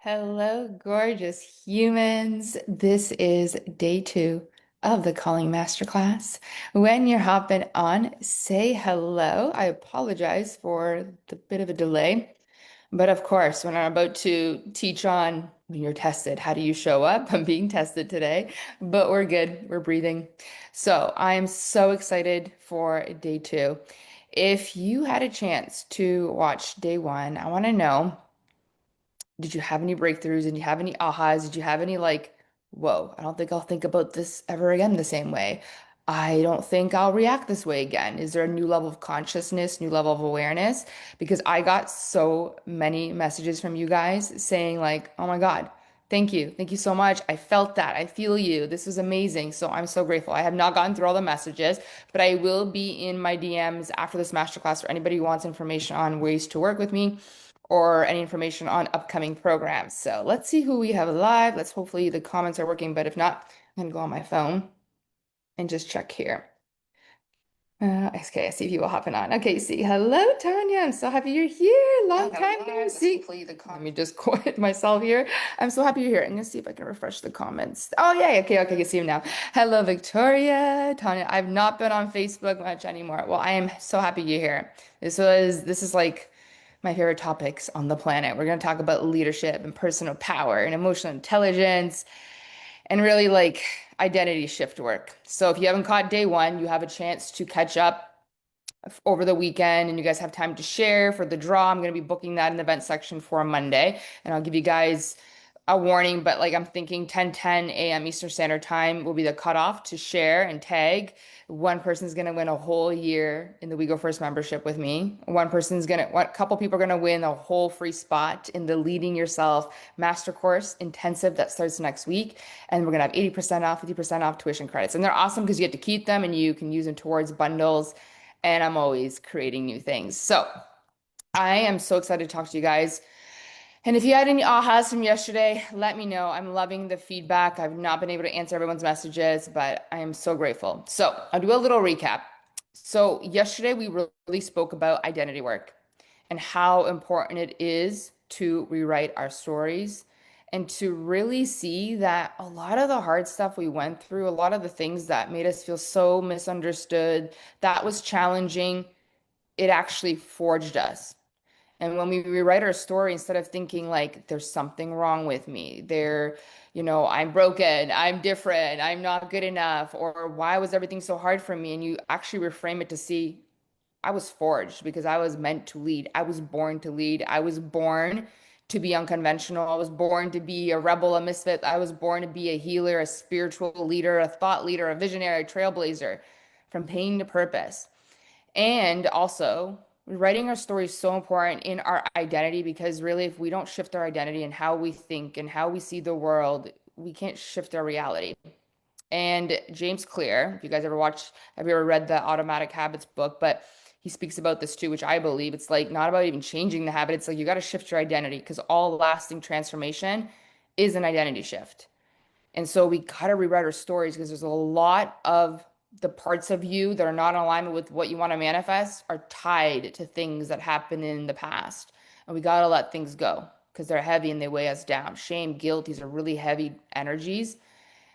Hello, gorgeous humans. This is day two of the Calling Masterclass. When you're hopping on, say hello. I apologize for the bit of a delay, but of course, when I'm about to teach on when you're tested, how do you show up? I'm being tested today, but we're good. We're breathing. So I am so excited for day two. If you had a chance to watch day one, I want to know. Did you have any breakthroughs? Did you have any ahas? Did you have any like, whoa, I don't think I'll think about this ever again the same way. I don't think I'll react this way again. Is there a new level of consciousness, new level of awareness? Because I got so many messages from you guys saying like, oh my God, thank you. Thank you so much. I felt that. I feel you. This was amazing. So I'm so grateful. I have not gotten through all the messages, but I will be in my DMs after this masterclass for anybody who wants information on ways to work with me or any information on upcoming programs. So let's see who we have live. Let's hopefully the comments are working, but if not, I'm gonna go on my phone and just check here. Okay, I see people hopping on. Okay, see, hello, Tanya. I'm so happy you're here. Long time no see. Let me just quit myself here. I'm so happy you're here. I'm gonna see if I can refresh the comments. Oh, yeah, okay, I can see him now. Hello, Victoria, Tanya. I've not been on Facebook much anymore. Well, I am so happy you're here. This is like my favorite topics on the planet. We're gonna talk about leadership and personal power and emotional intelligence and really like identity shift work. So if you haven't caught day one, you have a chance to catch up over the weekend and you guys have time to share for the draw. I'm going to be booking that in the event section for Monday and I'll give you guys a warning, but like I'm thinking 10:10 a.m. Eastern Standard Time will be the cutoff to share and tag. One person's gonna win a whole year in the We Go First membership with me. One couple people are gonna win a whole free spot in the Leading Yourself Master Course intensive that starts next week. And we're gonna have 80% off, 50% off tuition credits. And they're awesome because you get to keep them and you can use them towards bundles. And I'm always creating new things. So I am so excited to talk to you guys. And if you had any ahas from yesterday, let me know. I'm loving the feedback. I've not been able to answer everyone's messages, but I am so grateful. So I'll do a little recap. So yesterday we really spoke about identity work and how important it is to rewrite our stories and to really see that a lot of the hard stuff we went through, a lot of the things that made us feel so misunderstood, that was challenging, it actually forged us. And when we rewrite our story, instead of thinking like there's something wrong with me, I'm broken, I'm different, I'm not good enough, or why was everything so hard for me? And you actually reframe it to see I was forged because I was meant to lead. I was born to lead. I was born to be unconventional. I was born to be a rebel, a misfit. I was born to be a healer, a spiritual leader, a thought leader, a visionary, a trailblazer, from pain to purpose. And also, writing our story is so important in our identity because really, if we don't shift our identity and how we think and how we see the world, we can't shift our reality. And James Clear, if you guys have you ever read the Automatic Habits book? But he speaks about this too, which I believe it's like not about even changing the habit. It's like you got to shift your identity because all lasting transformation is an identity shift. And so we got to rewrite our stories because there's a lot of the parts of you that are not in alignment with what you want to manifest are tied to things that happened in the past. And we got to let things go because they're heavy and they weigh us down. Shame, guilt, these are really heavy energies.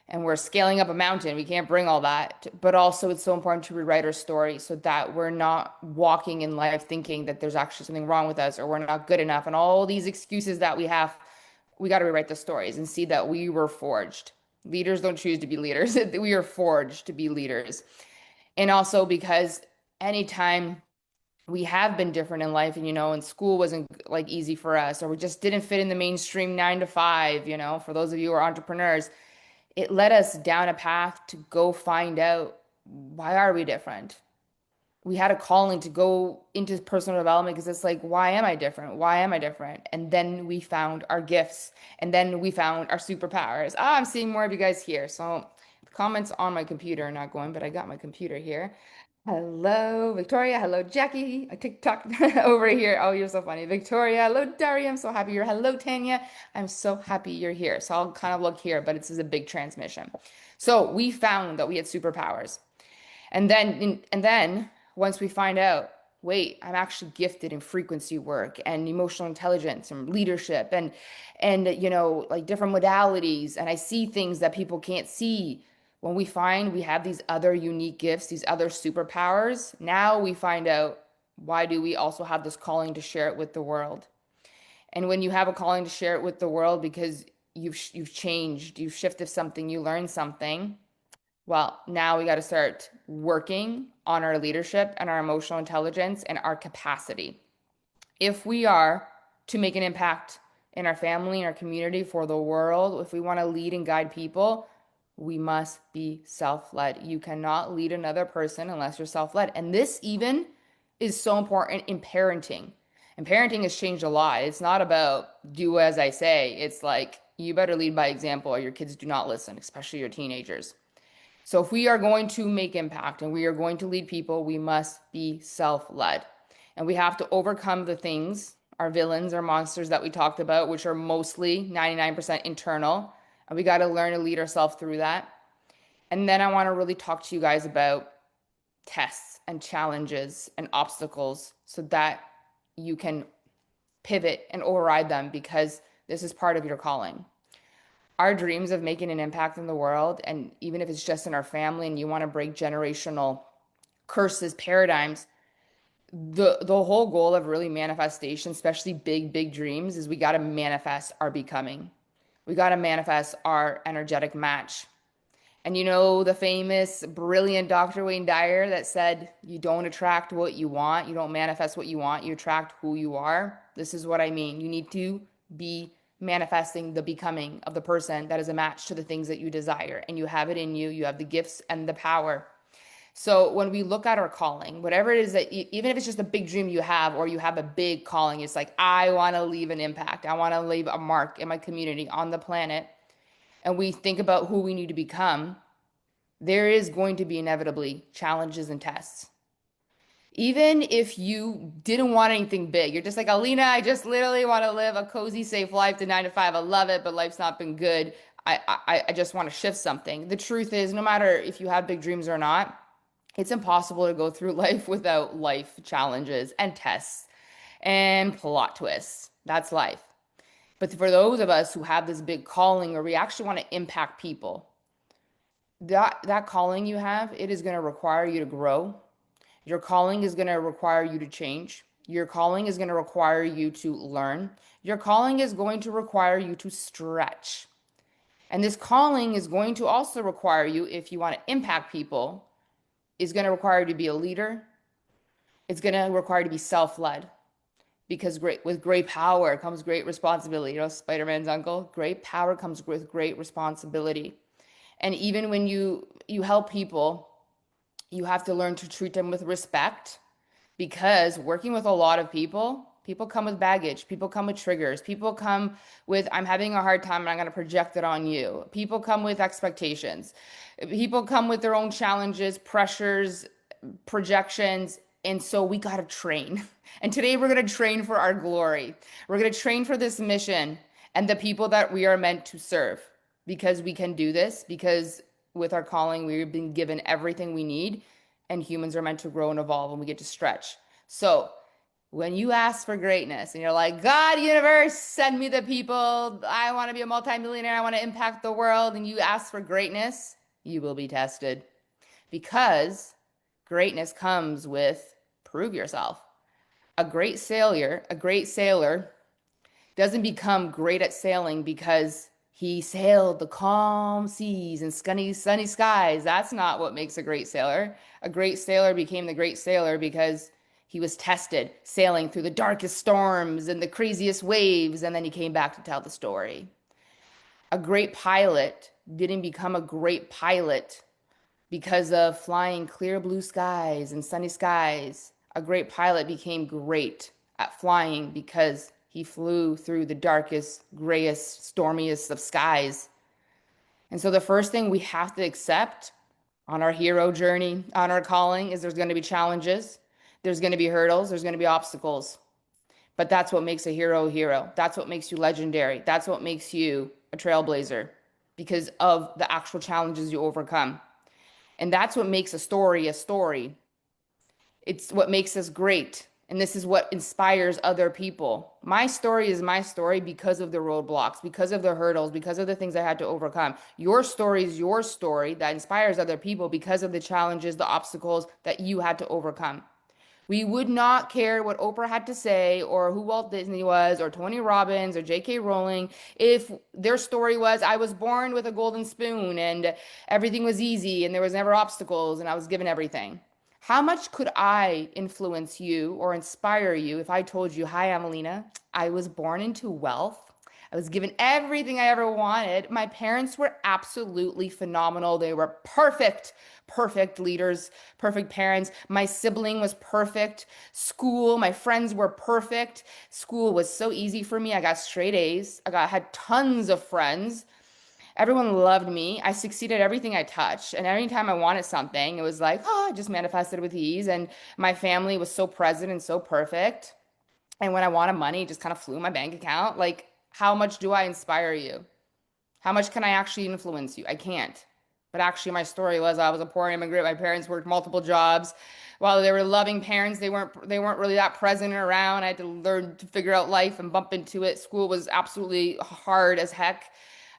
And we're scaling up a mountain. We can't bring all that. But also, it's so important to rewrite our story so that we're not walking in life thinking that there's actually something wrong with us or we're not good enough. And all these excuses that we have, we got to rewrite the stories and see that we were forged. Leaders don't choose to be leaders. We are forged to be leaders. And also because anytime we have been different in life and and school wasn't like easy for us or we just didn't fit in the mainstream 9 to 5, for those of you who are entrepreneurs, it led us down a path to go find out why are we different? We had a calling to go into personal development because it's like, why am I different? Why am I different? And then we found our gifts and then we found our superpowers. I'm seeing more of you guys here. So the comments on my computer are not going, but I got my computer here. Hello, Victoria. Hello, Jackie. I TikTok over here. Oh, you're so funny. Victoria. Hello, Daria. I'm so happy you're. Hello, Tanya. I'm so happy you're here. So I'll kind of look here, but this is a big transmission. So we found that we had superpowers. And then once we find out, wait, I'm actually gifted in frequency work and emotional intelligence and leadership and like different modalities, and I see things that people can't see. When we find we have these other unique gifts, these other superpowers, now we find out why do we also have this calling to share it with the world. And when you have a calling to share it with the world because you've changed, you've shifted something, you learned something, well, now we got to start working on our leadership and our emotional intelligence and our capacity. If we are to make an impact in our family, in our community, for the world, if we want to lead and guide people, we must be self-led. You cannot lead another person unless you're self-led. And this even is so important in parenting. And parenting has changed a lot. It's not about do as I say. It's like you better lead by example or your kids do not listen, especially your teenagers. So if we are going to make impact and we are going to lead people, we must be self-led. And we have to overcome the things, our villains, our monsters that we talked about, which are mostly 99% internal. And we got to learn to lead ourselves through that. And then I want to really talk to you guys about tests and challenges and obstacles so that you can pivot and override them because this is part of your calling. Our dreams of making an impact in the world, and even if it's just in our family and you want to break generational curses, paradigms, the whole goal of really manifestation, especially big dreams, is we got to manifest our becoming. We got to manifest our energetic match. And you know the famous, brilliant Dr. Wayne Dyer that said, you don't attract what you want, you don't manifest what you want, you attract who you are. This is what I mean. You need to be manifesting the becoming of the person that is a match to the things that you desire. And you have it in you, you have the gifts and the power. So when we look at our calling, whatever it is that, even if it's just a big dream you have, or you have a big calling, it's like, I want to leave an impact. I want to leave a mark in my community, on the planet. And we think about who we need to become, there is going to be inevitably challenges and tests. Even if you didn't want anything big, you're just like, Alina, I just literally want to live a cozy, safe life to 9 to 5. I love it, but life's not been good. I just want to shift something. The truth is, no matter if you have big dreams or not, it's impossible to go through life without life challenges and tests and plot twists. That's life. But for those of us who have this big calling where we actually want to impact people, that calling you have, it is going to require you to grow. Your calling is going to require you to change. Your calling is going to require you to learn. Your calling is going to require you to stretch. And this calling is going to also require you, if you want to impact people, is going to require you to be a leader. It's going to require you to be self-led, because with great power comes great responsibility. You know, Spider-Man's uncle, great power comes with great responsibility. And even when you help people, you have to learn to treat them with respect, because working with a lot of people, people come with baggage, people come with triggers, people come with, I'm having a hard time and I'm going to project it on you. People come with expectations. People come with their own challenges, pressures, projections. And so we got to train. And today we're going to train for our glory. We're going to train for this mission and the people that we are meant to serve, because we can do this, because with our calling, we've been given everything we need, and humans are meant to grow and evolve, and we get to stretch. So when you ask for greatness and you're like, God, universe, send me the people, I want to be a multimillionaire, I want to impact the world, and you ask for greatness, you will be tested, because greatness comes with prove yourself. A great sailor doesn't become great at sailing because he sailed the calm seas and sunny skies. That's not what makes a great sailor. A great sailor became the great sailor because he was tested, sailing through the darkest storms and the craziest waves, and then he came back to tell the story. A great pilot didn't become a great pilot because of flying clear blue skies and sunny skies. A great pilot became great at flying because he flew through the darkest, grayest, stormiest of skies. And so the first thing we have to accept on our hero journey, on our calling, is there's going to be challenges, there's going to be hurdles, there's going to be obstacles. But that's what makes a hero a hero. That's what makes you legendary. That's what makes you a trailblazer, because of the actual challenges you overcome. And that's what makes a story It's what makes us great. And this is what inspires other people. My story is my story because of the roadblocks, because of the hurdles, because of the things I had to overcome. Your story is your story that inspires other people because of the challenges, the obstacles that you had to overcome. We would not care what Oprah had to say or who Walt Disney was or Tony Robbins or J.K. Rowling if their story was I was born with a golden spoon and everything was easy and there was never obstacles and I was given everything. How much could I influence you or inspire you if I told you, hi, Amelina, I was born into wealth. I was given everything I ever wanted. My parents were absolutely phenomenal. They were perfect, perfect leaders, perfect parents. My sibling was perfect. School, my friends were perfect. School was so easy for me. I got straight A's. Had tons of friends. Everyone loved me. I succeeded at everything I touched. And anytime I wanted something, it was like, oh, I just manifested with ease. And my family was so present and so perfect. And when I wanted money, it just kind of flew in my bank account. Like, how much do I inspire you? How much can I actually influence you? I can't. But actually, my story was I was a poor immigrant. My parents worked multiple jobs. While they were loving parents, they weren't really that present and around. I had to learn to figure out life and bump into it. School was absolutely hard as heck.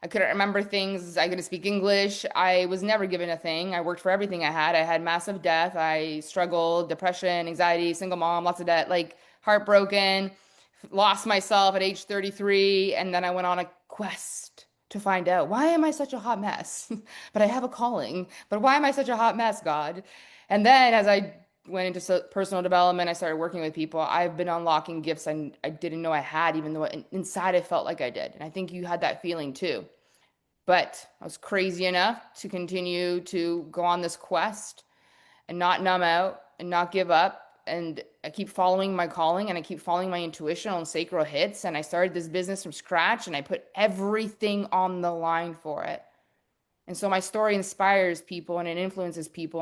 I couldn't remember things. I couldn't speak English. I was never given a thing. I worked for everything I had. I had massive debt. I struggled, depression, anxiety, single mom, lots of debt, like heartbroken, lost myself at age 33, and then I went on a quest to find out why am I such a hot mess? But I have a calling. But why am I such a hot mess, God? And then as I went into personal development, I started working with people. I've been unlocking gifts I didn't know I had, even though inside I felt like I did. And I think you had that feeling too. But I was crazy enough to continue to go on this quest and not numb out and not give up. And I keep following my calling and I keep following my intuition on sacral hits. And I started this business from scratch and I put everything on the line for it. And so my story inspires people and it influences people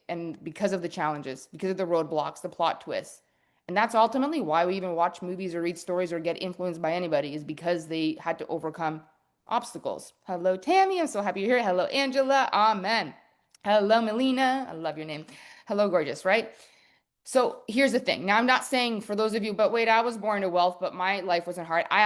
and because of the challenges, because of the roadblocks, the plot twists. And that's ultimately why we even watch movies or read stories or get influenced by anybody is because they had to overcome obstacles. Hello, Tammy. I'm so happy you're here. Hello, Angela. Amen. Hello, Melina. I love your name. Hello, gorgeous, right? So here's the thing. Now, I'm not saying for those of you, but wait, I was born to wealth, but my life wasn't hard. I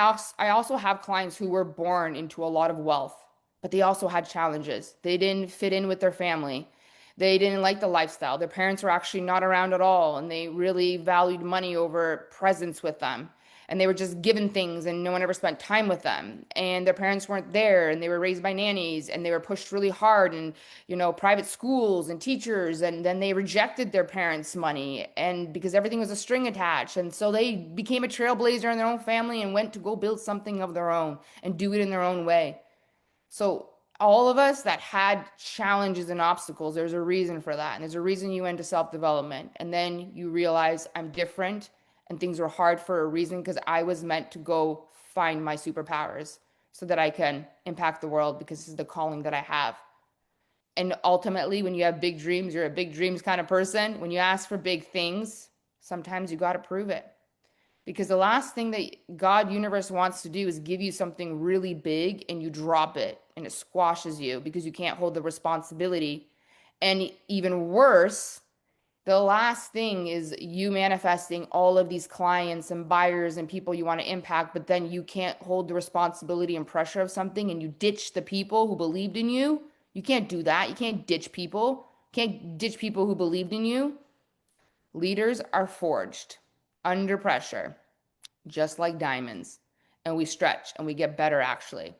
also have clients who were born into a lot of wealth, but they also had challenges. They didn't fit in with their family. They didn't like the lifestyle. Their parents were actually not around at all, and they really valued money over presence with them. And they were just given things, and no one ever spent time with them. And their parents weren't there, and they were raised by nannies, and they were pushed really hard in, private schools and teachers. And then they rejected their parents' money, and because everything was a string attached. And so they became a trailblazer in their own family and went to go build something of their own and do it in their own way. So all of us that had challenges and obstacles, there's a reason for that. And there's a reason you went to self-development. And then you realize I'm different and things were hard for a reason because I was meant to go find my superpowers so that I can impact the world because this is the calling that I have. And ultimately, when you have big dreams, you're a big dreams kind of person. When you ask for big things, sometimes you got to prove it. Because the last thing that God universe wants to do is give you something really big and you drop it and it squashes you because you can't hold the responsibility. And even worse, the last thing is you manifesting all of these clients and buyers and people you want to impact, but then you can't hold the responsibility and pressure of something and you ditch the people who believed in you. You can't do that. You can't ditch people. You can't ditch people who believed in you. Leaders are forged under pressure just like diamonds. And we stretch and we get better actually.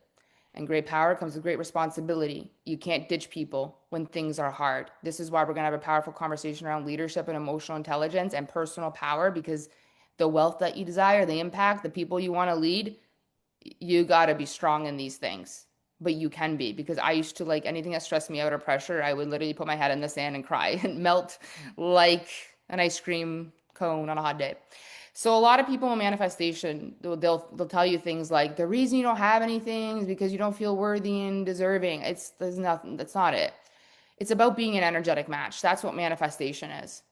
And great power comes with great responsibility. You can't ditch people when things are hard. This is why we're going to have a powerful conversation around leadership and emotional intelligence and personal power because the wealth that you desire, the impact, the people you want to lead, you got to be strong in these things. But you can be because I used to like anything that stressed me out or pressure, I would literally put my head in the sand and cry and melt like an ice cream cone on a hot day. So a lot of people in manifestation, they'll tell you things like the reason you don't have anything is because you don't feel worthy and deserving. There's nothing. That's not it. It's about being an energetic match. That's what manifestation is.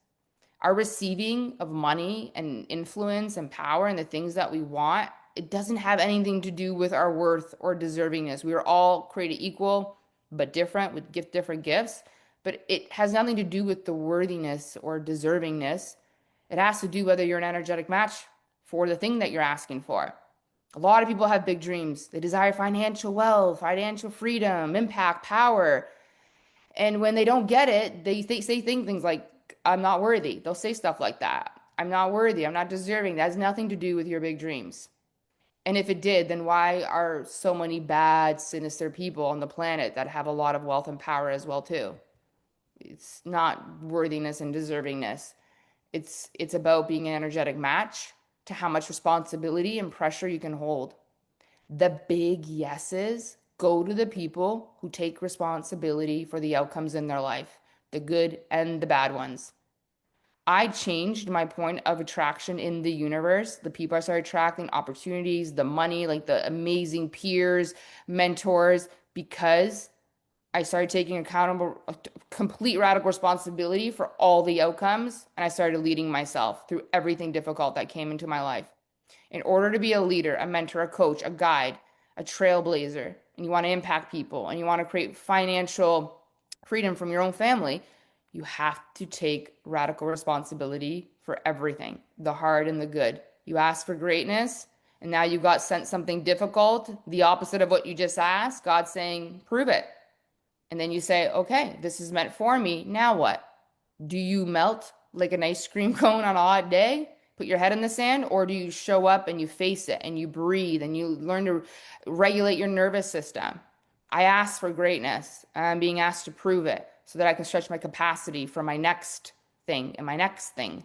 Our receiving of money and influence and power and the things that we want, it doesn't have anything to do with our worth or deservingness. We are all created equal, but different with different gifts. but it has nothing to do with the worthiness or deservingness. It has to do whether you're an energetic match for the thing that you're asking for. A lot of people have big dreams. They desire financial wealth, financial freedom, impact, power. And when they don't get it, they say things like, I'm not worthy. They'll say stuff like that. I'm not worthy. I'm not deserving. That has nothing to do with your big dreams. And if it did, then why are so many bad, sinister people on the planet that have a lot of wealth and power as well too? It's not worthiness and deservingness. It's about being an energetic match to how much responsibility and pressure you can hold. The big yeses go to the people who take responsibility for the outcomes in their life, the good and the bad ones. I changed my point of attraction in the universe. The people I started attracting, opportunities, the money, like the amazing peers, mentors, because I started taking accountable, complete radical responsibility for all the outcomes. And I started leading myself through everything difficult that came into my life. In order to be a leader, a mentor, a coach, a guide, a trailblazer, and you want to impact people and you want to create financial freedom from your own family, you have to take radical responsibility for everything, the hard and the good. You ask for greatness, and now you got sent something difficult, the opposite of what you just asked. God's saying, prove it. And then you say, okay, this is meant for me. Now what? Do you melt like an ice cream cone on a hot day? Put your head in the sand, or do you show up and you face it and you breathe and you learn to regulate your nervous system? I asked for greatness. I'm being asked to prove it so that I can stretch my capacity for my next thing and my next thing.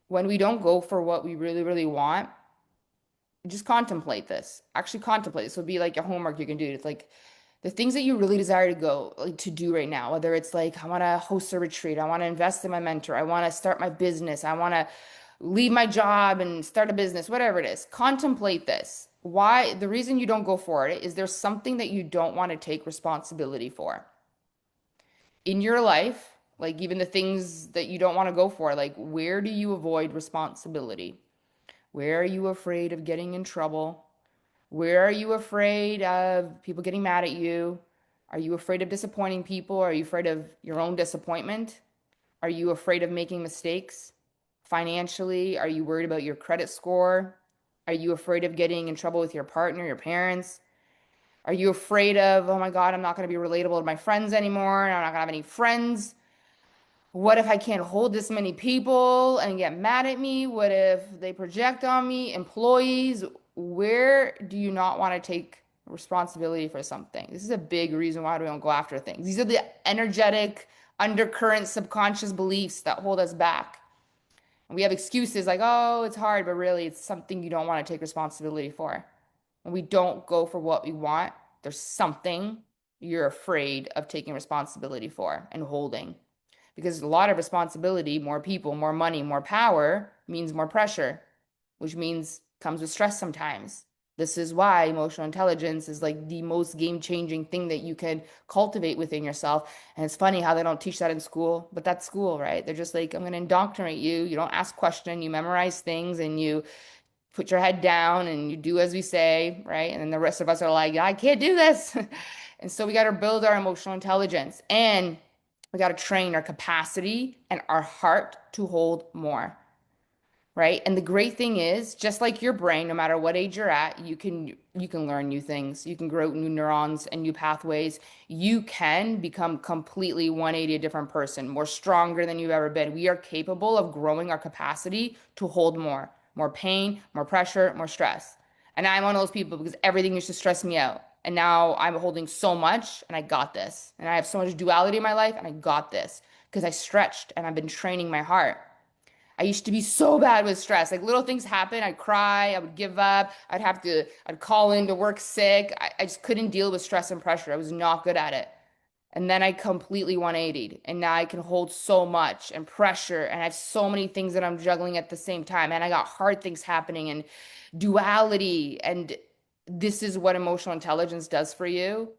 When we don't go for what we really, really want, just contemplate this. Actually contemplate. This would be like your homework you can do. It's like the things that you really desire to go like to do right now, whether it's like I want to host a retreat, I want to invest in my mentor, I want to start my business, I want to leave my job and start a business, whatever it is. Contemplate this. Why? The reason you don't go for it is there's something that you don't want to take responsibility for in your life, like even the things that you don't want to go for, like where do you avoid responsibility? Where are you afraid of getting in trouble? Where are you afraid of people getting mad at you? Are you afraid of disappointing people? Are you afraid of your own disappointment? Are you afraid of making mistakes? Financially, are you worried about your credit score? Are you afraid of getting in trouble with your partner, your parents? Are you afraid of, oh my God, I'm not going to be relatable to my friends anymore, and I'm not going to have any friends? What if I can't hold this many people and get mad at me? What if they project on me? Employees, where do you not want to take responsibility for something? This is a big reason why we don't go after things. These are the energetic, undercurrent, subconscious beliefs that hold us back. And we have excuses like, oh, it's hard, but really it's something you don't want to take responsibility for. When we don't go for what we want, there's something you're afraid of taking responsibility for and holding. Because a lot of responsibility, more people, more money, more power means more pressure, which means comes with stress sometimes. This is why emotional intelligence is like the most game-changing thing that you can cultivate within yourself. And it's funny how they don't teach that in school, but that's school, right? They're just like, I'm going to indoctrinate you. You don't ask questions, you memorize things, and you put your head down and you do as we say, right? And then the rest of us are like, I can't do this. And so we got to build our emotional intelligence and we got to train our capacity and our heart to hold more, right? And the great thing is, just like your brain, no matter what age you're at, you can learn new things. You can grow new neurons and new pathways. You can become completely 180 a different person, more stronger than you've ever been. We are capable of growing our capacity to hold more pain, more pressure, more stress. And I'm one of those people because everything used to stress me out. And now I'm holding so much and I got this. And I have so much duality in my life and I got this because I stretched and I've been training my heart. I used to be so bad with stress. Like little things happen, I'd cry, I would give up, I'd call in to work sick. I just couldn't deal with stress and pressure. I was not good at it. And then I completely 180'd and now I can hold so much and pressure and I have so many things that I'm juggling at the same time. And I got hard things happening and duality. And this is what emotional intelligence does for you,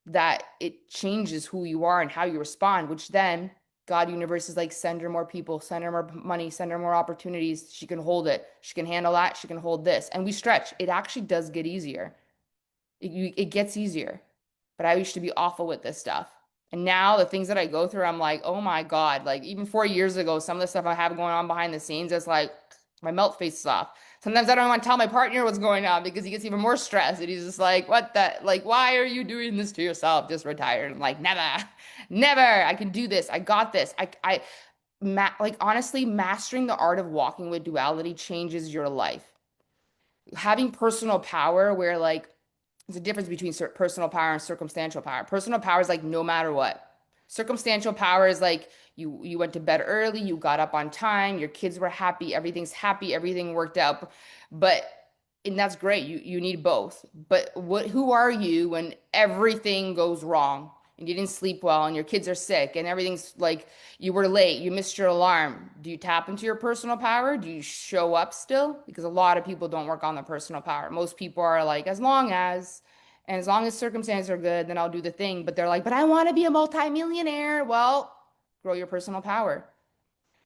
that it changes who you are and how you respond, which then God universe is like, send her more people, send her more money, send her more opportunities. She can hold it. She can handle that. She can hold this. And we stretch. It actually does get easier. It gets easier. But I used to be awful with this stuff. And now the things that I go through, I'm like, oh my God. Like even 4 years ago, some of the stuff I have going on behind the scenes, it's like my melt face is off. Sometimes I don't want to tell my partner what's going on because he gets even more stressed. And he's just like, what the, like, why are you doing this to yourself? Just retire. And I'm like, never, never. I can do this. I got this. Like honestly, mastering the art of walking with duality changes your life. Having personal power where like there's a difference between personal power and circumstantial power. Personal power is like no matter what. Circumstantial power is like you went to bed early, you got up on time, your kids were happy, everything worked out. But and that's great. You need both. But who are you when everything goes wrong and you didn't sleep well and your kids are sick and everything's like you were late, you missed your alarm. Do you tap into your personal power? Do you show up still? Because a lot of people don't work on their personal power. Most people are like, as long as circumstances are good, then I'll do the thing. But they're like, but I want to be a multimillionaire. Well, grow your personal power.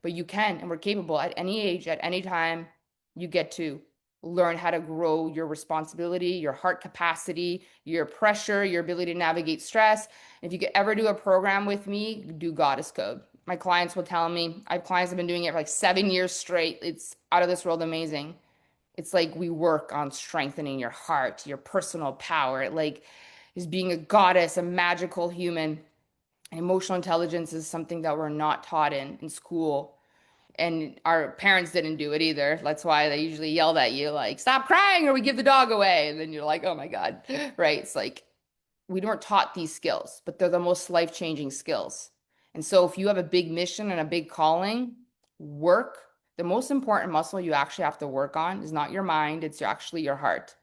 But you can, and we're capable at any age, at any time, you get to learn how to grow your responsibility, your heart capacity, your pressure, your ability to navigate stress. If you could ever do a program with me, do Goddess Code. My clients will tell me, I have clients that have been doing it for like 7 years straight. It's out of this world amazing. It's like we work on strengthening your heart, your personal power, like is being a goddess, a magical human. And emotional intelligence is something that we're not taught in school. And our parents didn't do it either. That's why they usually yelled at you, like, stop crying or we give the dog away. And then you're like, oh my God. Right. It's like we weren't taught these skills, but they're the most life-changing skills. And so if you have a big mission and a big calling, work. The most important muscle you actually have to work on is not your mind, it's actually your heart.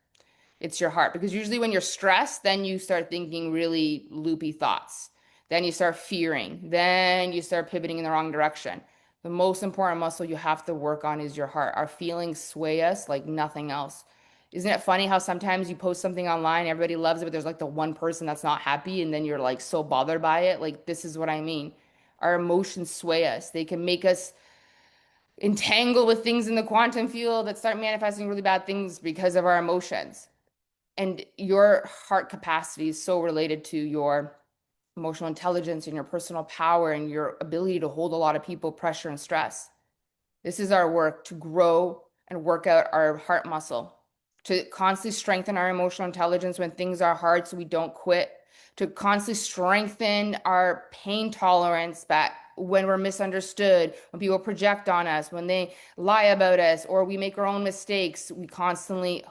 It's your heart. Because usually when you're stressed, then you start thinking really loopy thoughts. Then you start fearing. Then you start pivoting in the wrong direction. The most important muscle you have to work on is your heart. Our feelings sway us like nothing else. Isn't it funny how sometimes you post something online, everybody loves it, but there's like the one person that's not happy, and then you're like so bothered by it? Like, this is what I mean. Our emotions sway us. They can make us entangle with things in the quantum field that start manifesting really bad things because of our emotions. And your heart capacity is so related to your emotional intelligence and your personal power and your ability to hold a lot of people, pressure, and stress. This is our work to grow and work out our heart muscle, to constantly strengthen our emotional intelligence when things are hard so we don't quit, to constantly strengthen our pain tolerance back when we're misunderstood, when people project on us, when they lie about us, or we make our own mistakes. We constantly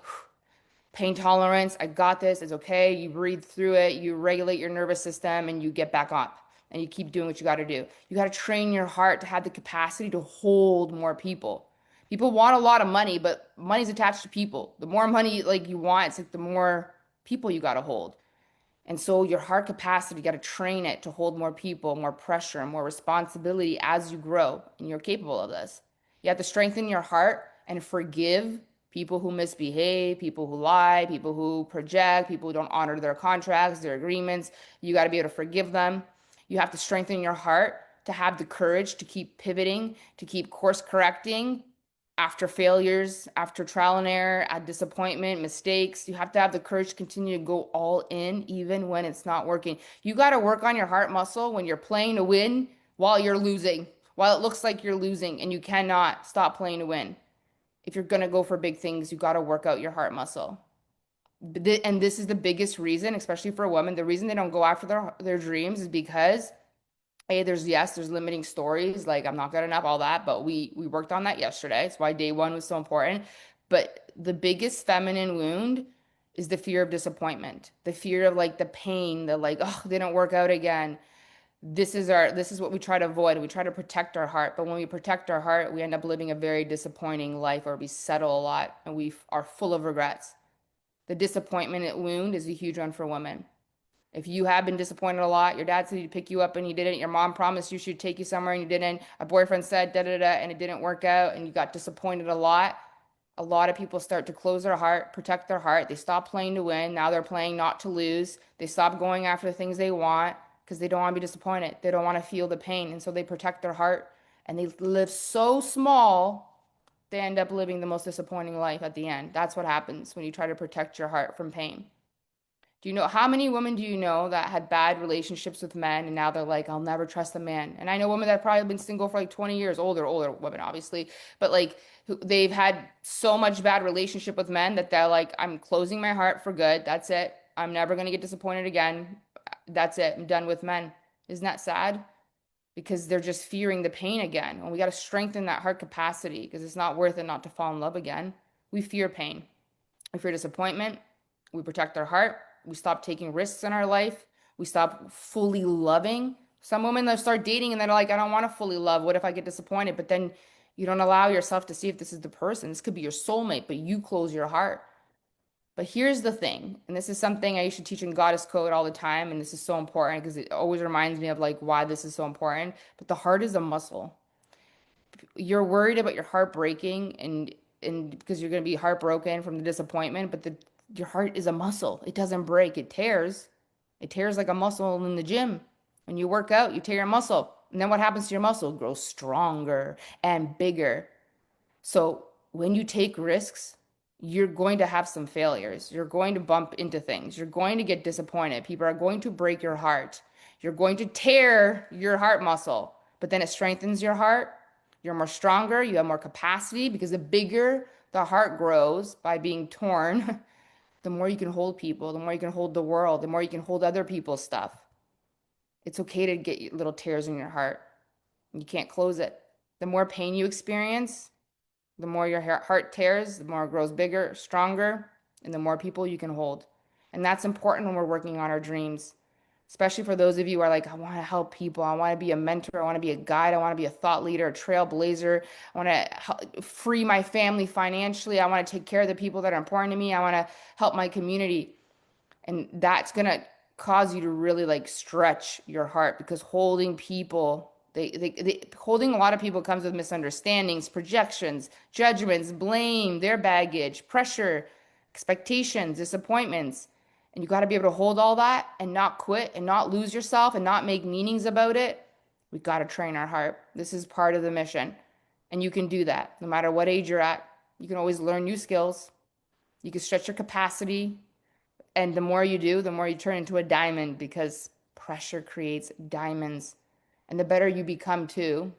pain tolerance. I got this. It's okay. You breathe through it. You regulate your nervous system and you get back up and you keep doing what you got to do. You got to train your heart to have the capacity to hold more people. People want a lot of money, but money's attached to people. The more money like you want, it's like the more people you got to hold. And so your heart capacity, you got to train it to hold more people, more pressure, more responsibility as you grow. And you're capable of this. You have to strengthen your heart and forgive people who misbehave, people who lie, people who project, people who don't honor their contracts, their agreements. You got to be able to forgive them. You have to strengthen your heart to have the courage to keep pivoting, to keep course correcting, after failures, after trial and error, at disappointment, mistakes. You have to have the courage to continue to go all in, even when it's not working. You got to work on your heart muscle when you're playing to win while you're losing, while it looks like you're losing, and you cannot stop playing to win. If you're going to go for big things, you got to work out your heart muscle. And this is the biggest reason, especially for a woman, the reason they don't go after their dreams is because hey, there's limiting stories, like I'm not good enough, all that, but we worked on that yesterday. It's why day one was so important. But the biggest feminine wound is the fear of disappointment, the fear of like the pain, the like, oh, they don't work out again. This is what we try to avoid. We try to protect our heart, but when we protect our heart, we end up living a very disappointing life, or we settle a lot and we are full of regrets. The disappointment wound is a huge one for women. If you have been disappointed a lot, your dad said he'd pick you up and you didn't, your mom promised you she'd take you somewhere and you didn't, a boyfriend said da da da and it didn't work out and you got disappointed a lot of people start to close their heart, protect their heart. They stop playing to win. Now they're playing not to lose. They stop going after the things they want because they don't want to be disappointed. They don't want to feel the pain. And so they protect their heart and they live so small, they end up living the most disappointing life at the end. That's what happens when you try to protect your heart from pain. Do you know how many women do you know that had bad relationships with men and now they're like, I'll never trust a man? And I know women that have probably been single for like 20 years, older women, obviously, but like they've had so much bad relationship with men that they're like, I'm closing my heart for good. That's it. I'm never gonna get disappointed again. That's it. I'm done with men. Isn't that sad? Because they're just fearing the pain again. And we got to strengthen that heart capacity because it's not worth it not to fall in love again. We fear pain. We fear disappointment. We protect our heart. We stop taking risks in our life. We stop fully loving. Some women they'll start dating and they're like, I don't want to fully love. What if I get disappointed? But then you don't allow yourself to see if this is the person. This could be your soulmate, but you close your heart. But here's the thing, and this is something I used to teach in Goddess Code all the time, and this is so important because it always reminds me of like why this is so important. But the heart is a muscle. You're worried about your heart breaking and because you're going to be heartbroken from the disappointment, but your heart is a muscle. It doesn't break, it tears. It tears like a muscle in the gym. When you work out, you tear your muscle. And then what happens to your muscle? It grows stronger and bigger. So when you take risks, you're going to have some failures. You're going to bump into things. You're going to get disappointed. People are going to break your heart. You're going to tear your heart muscle, but then it strengthens your heart. You're more stronger. You have more capacity because the bigger the heart grows by being torn, the more you can hold people, the more you can hold the world, the more you can hold other people's stuff. It's okay to get little tears in your heart. You can't close it. The more pain you experience, the more your heart tears, the more it grows bigger, stronger, and the more people you can hold. And that's important when we're working on our dreams, especially for those of you who are like, I want to help people. I want to be a mentor. I want to be a guide. I want to be a thought leader, a trailblazer. I want to free my family financially. I want to take care of the people that are important to me. I want to help my community. And that's going to cause you to really like stretch your heart because holding people holding a lot of people comes with misunderstandings, projections, judgments, blame, their baggage, pressure, expectations, disappointments. And you got to be able to hold all that and not quit and not lose yourself and not make meanings about it. We got to train our heart. This is part of the mission. And you can do that no matter what age you're at. You can always learn new skills. You can stretch your capacity. And the more you do, the more you turn into a diamond because pressure creates diamonds. And the better you become too,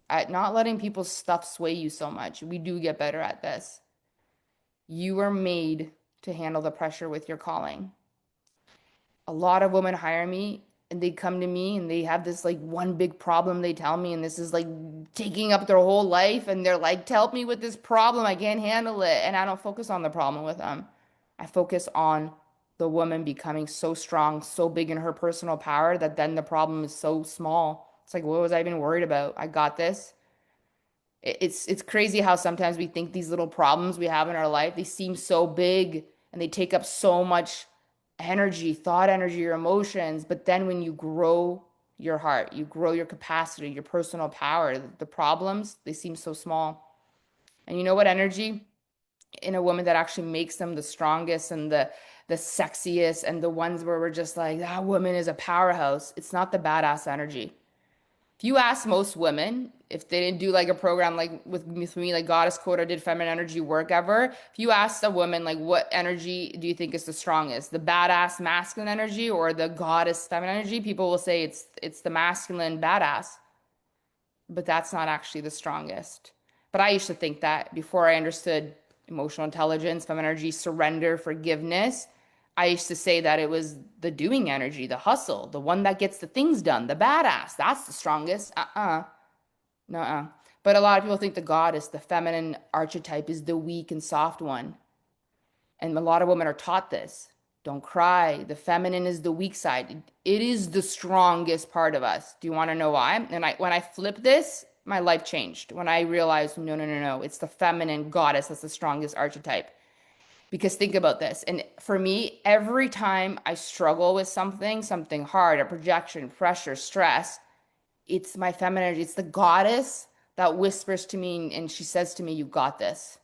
at not letting people's stuff sway you so much. We do get better at this. You are made to handle the pressure with your calling. A lot of women hire me and they come to me and they have this like one big problem they tell me, and this is like taking up their whole life. And they're like, help me with this problem. I can't handle it. And I don't focus on the problem with them. I focus on the woman becoming so strong, so big in her personal power that then the problem is so small. It's like, what was I even worried about? I got this. It's crazy how sometimes we think these little problems we have in our life, they seem so big and they take up so much energy, thought energy, your emotions. But then when you grow your heart, you grow your capacity, your personal power, the problems, they seem so small. And you know what energy in a woman that actually makes them the strongest and the sexiest and the ones where we're just like, that woman is a powerhouse. It's not the badass energy. If you ask most women, if they didn't do like a program like with me, like Goddess Code or did feminine energy work ever, if you ask a woman like what energy do you think is the strongest, the badass masculine energy or the goddess feminine energy, people will say it's the masculine badass, but that's not actually the strongest. But I used to think that before I understood emotional intelligence, feminine energy, surrender, forgiveness. I used to say that it was the doing energy, the hustle, the one that gets the things done, the badass. That's the strongest. Nuh-uh. But a lot of people think the goddess, the feminine archetype, is the weak and soft one. And a lot of women are taught this. Don't cry. The feminine is the weak side. It is the strongest part of us. Do you want to know why? And when I flipped this, my life changed. When I realized, no, no, no, no, it's the feminine goddess that's the strongest archetype. Because think about this. And for me, every time I struggle with something hard, a projection, pressure, stress, it's my feminine energy. It's the goddess that whispers to me and she says to me, you got this.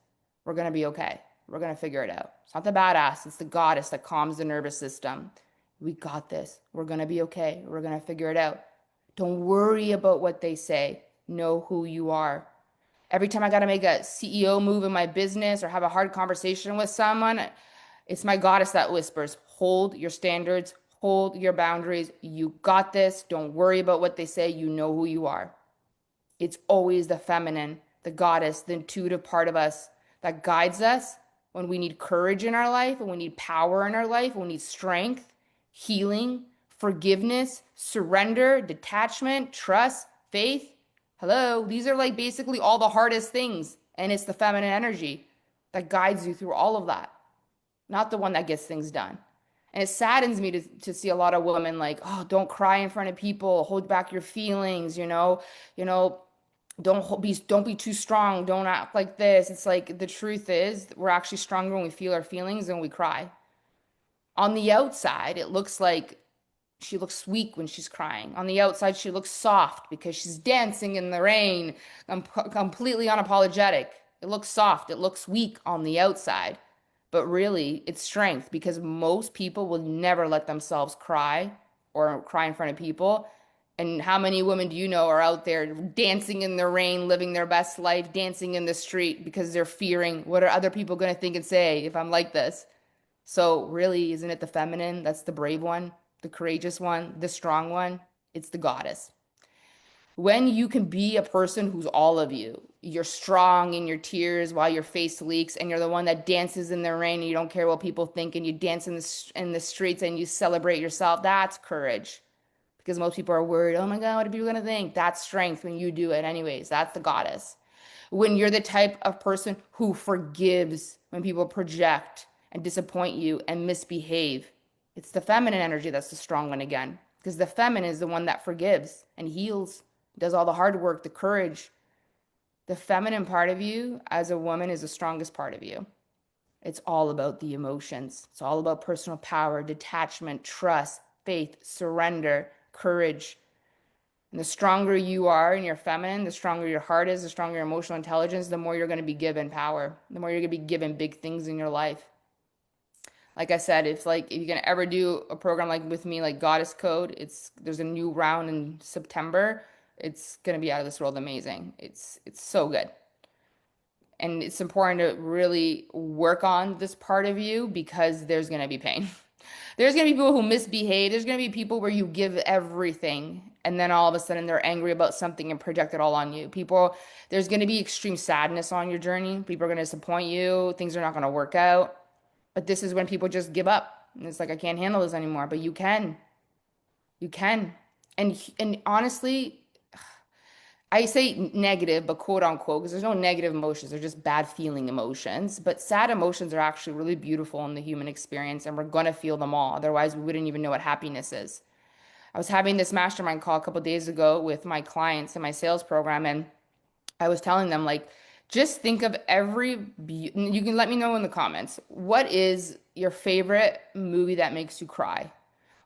We're going to be okay. We're going to figure it out. It's not the badass. It's the goddess that calms the nervous system. We got this. We're going to be okay. We're going to figure it out. Don't worry about what they say. Know who you are. Every time I got to make a CEO move in my business or have a hard conversation with someone, it's my goddess that whispers, hold your standards, hold your boundaries. You got this. Don't worry about what they say. You know who you are. It's always the feminine, the goddess, the intuitive part of us that guides us when we need courage in our life, when we need power in our life, when we need strength, healing, forgiveness, surrender, detachment, trust, faith. Hello, these are like basically all the hardest things. And it's the feminine energy that guides you through all of that, not the one that gets things done. And it saddens me to see a lot of women like, oh, don't cry in front of people, hold back your feelings, you know, don't be too strong, don't act like this. It's like the truth is we're actually stronger when we feel our feelings and we cry. On the outside, it looks like she looks weak when she's crying. On the outside, she looks soft because she's dancing in the rain, completely unapologetic. It looks soft, it looks weak on the outside. But really, it's strength because most people will never let themselves cry or cry in front of people. And how many women do you know are out there dancing in the rain, living their best life, dancing in the street because they're fearing what are other people going to think and say if I'm like this? So really, isn't it the feminine that's the brave one, the courageous one, the strong one? It's the goddess. When you can be a person who's all of you, you're strong in your tears while your face leaks, and you're the one that dances in the rain and you don't care what people think, and you dance in the streets and you celebrate yourself. That's courage. Because most people are worried, oh my God, what are people gonna think? That's strength when you do it anyways. That's the goddess. When you're the type of person who forgives when people project and disappoint you and misbehave, it's the feminine energy that's the strong one again. Because the feminine is the one that forgives and heals, does all the hard work, the courage. The feminine part of you as a woman is the strongest part of you. It's all about the emotions. It's all about personal power, detachment, trust, faith, surrender, courage. And the stronger you are in your feminine, the stronger your heart is, the stronger your emotional intelligence, the more you're going to be given power, the more you're going to be given big things in your life. Like I said, it's like if you can ever do a program like with me, like Goddess Code, there's a new round in September. It's going to be out of this world amazing. It's so good. And it's important to really work on this part of you because there's going to be pain. There's going to be people who misbehave. There's going to be people where you give everything and then all of a sudden they're angry about something and project it all on you. There's going to be extreme sadness on your journey. People are going to disappoint you. Things are not going to work out. But this is when people just give up. And it's like, I can't handle this anymore. But you can. You can. And honestly, I say negative, but quote unquote, because there's no negative emotions. They're just bad feeling emotions. But sad emotions are actually really beautiful in the human experience, and we're going to feel them all. Otherwise, we wouldn't even know what happiness is. I was having this mastermind call a couple of days ago with my clients in my sales program, and I was telling them, like, just think of you can let me know in the comments, what is your favorite movie that makes you cry?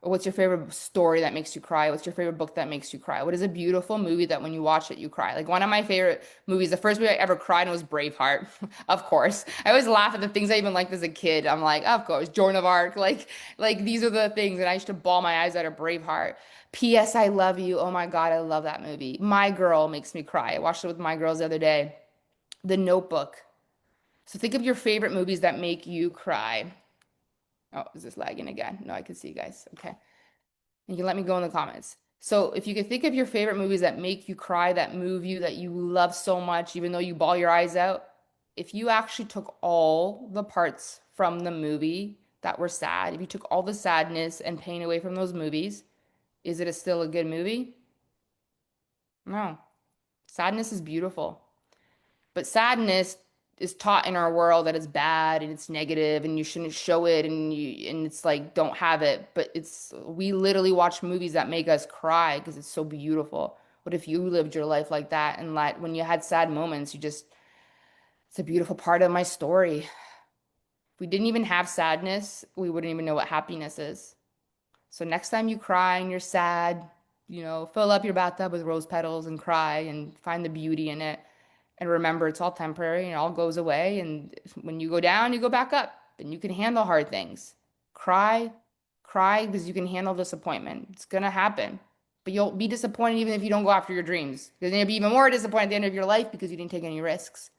Or what's your favorite story that makes you cry? What's your favorite book that makes you cry? What is a beautiful movie that when you watch it, you cry? Like one of my favorite movies, the first movie I ever cried was Braveheart, of course. I always laugh at the things I even liked as a kid. I'm like, of course, Joan of Arc, like these are the things. And I used to bawl my eyes out of Braveheart. P.S. I Love You. Oh my God, I love that movie. My Girl makes me cry. I watched it with my girls the other day. The Notebook. So think of your favorite movies that make you cry. Oh, is this lagging again? No, I can see you guys. Okay. You can let me go in the comments. So if you could think of your favorite movies that make you cry, that move you, that you love so much, even though you bawl your eyes out, if you actually took all the parts from the movie that were sad, if you took all the sadness and pain away from those movies, is it still a good movie? No. Sadness is beautiful. But sadness is taught in our world that it's bad and it's negative and you shouldn't show it and it's like don't have it. But we literally watch movies that make us cry because it's so beautiful. What if you lived your life like that and like when you had sad moments, it's a beautiful part of my story. If we didn't even have sadness, we wouldn't even know what happiness is. So next time you cry and you're sad, fill up your bathtub with rose petals and cry and find the beauty in it. And remember, it's all temporary and it all goes away. And when you go down, you go back up and you can handle hard things. Cry, cry because you can handle disappointment. It's going to happen. But you'll be disappointed even if you don't go after your dreams. Because then you'll be even more disappointed at the end of your life because you didn't take any risks.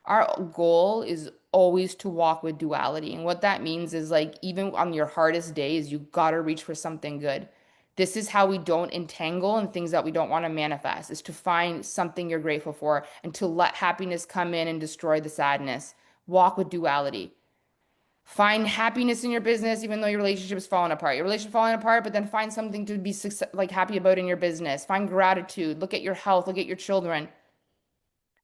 Our goal is always to walk with duality. And what that means is like even on your hardest days, you gotta reach for something good. This is how we don't entangle in things that we don't want to manifest, is to find something you're grateful for and to let happiness come in and destroy the sadness. Walk with duality. Find happiness in your business, even though your relationship is falling apart. Your relationship falling apart, but then find something to be like happy about in your business. Find gratitude. Look at your health. Look at your children,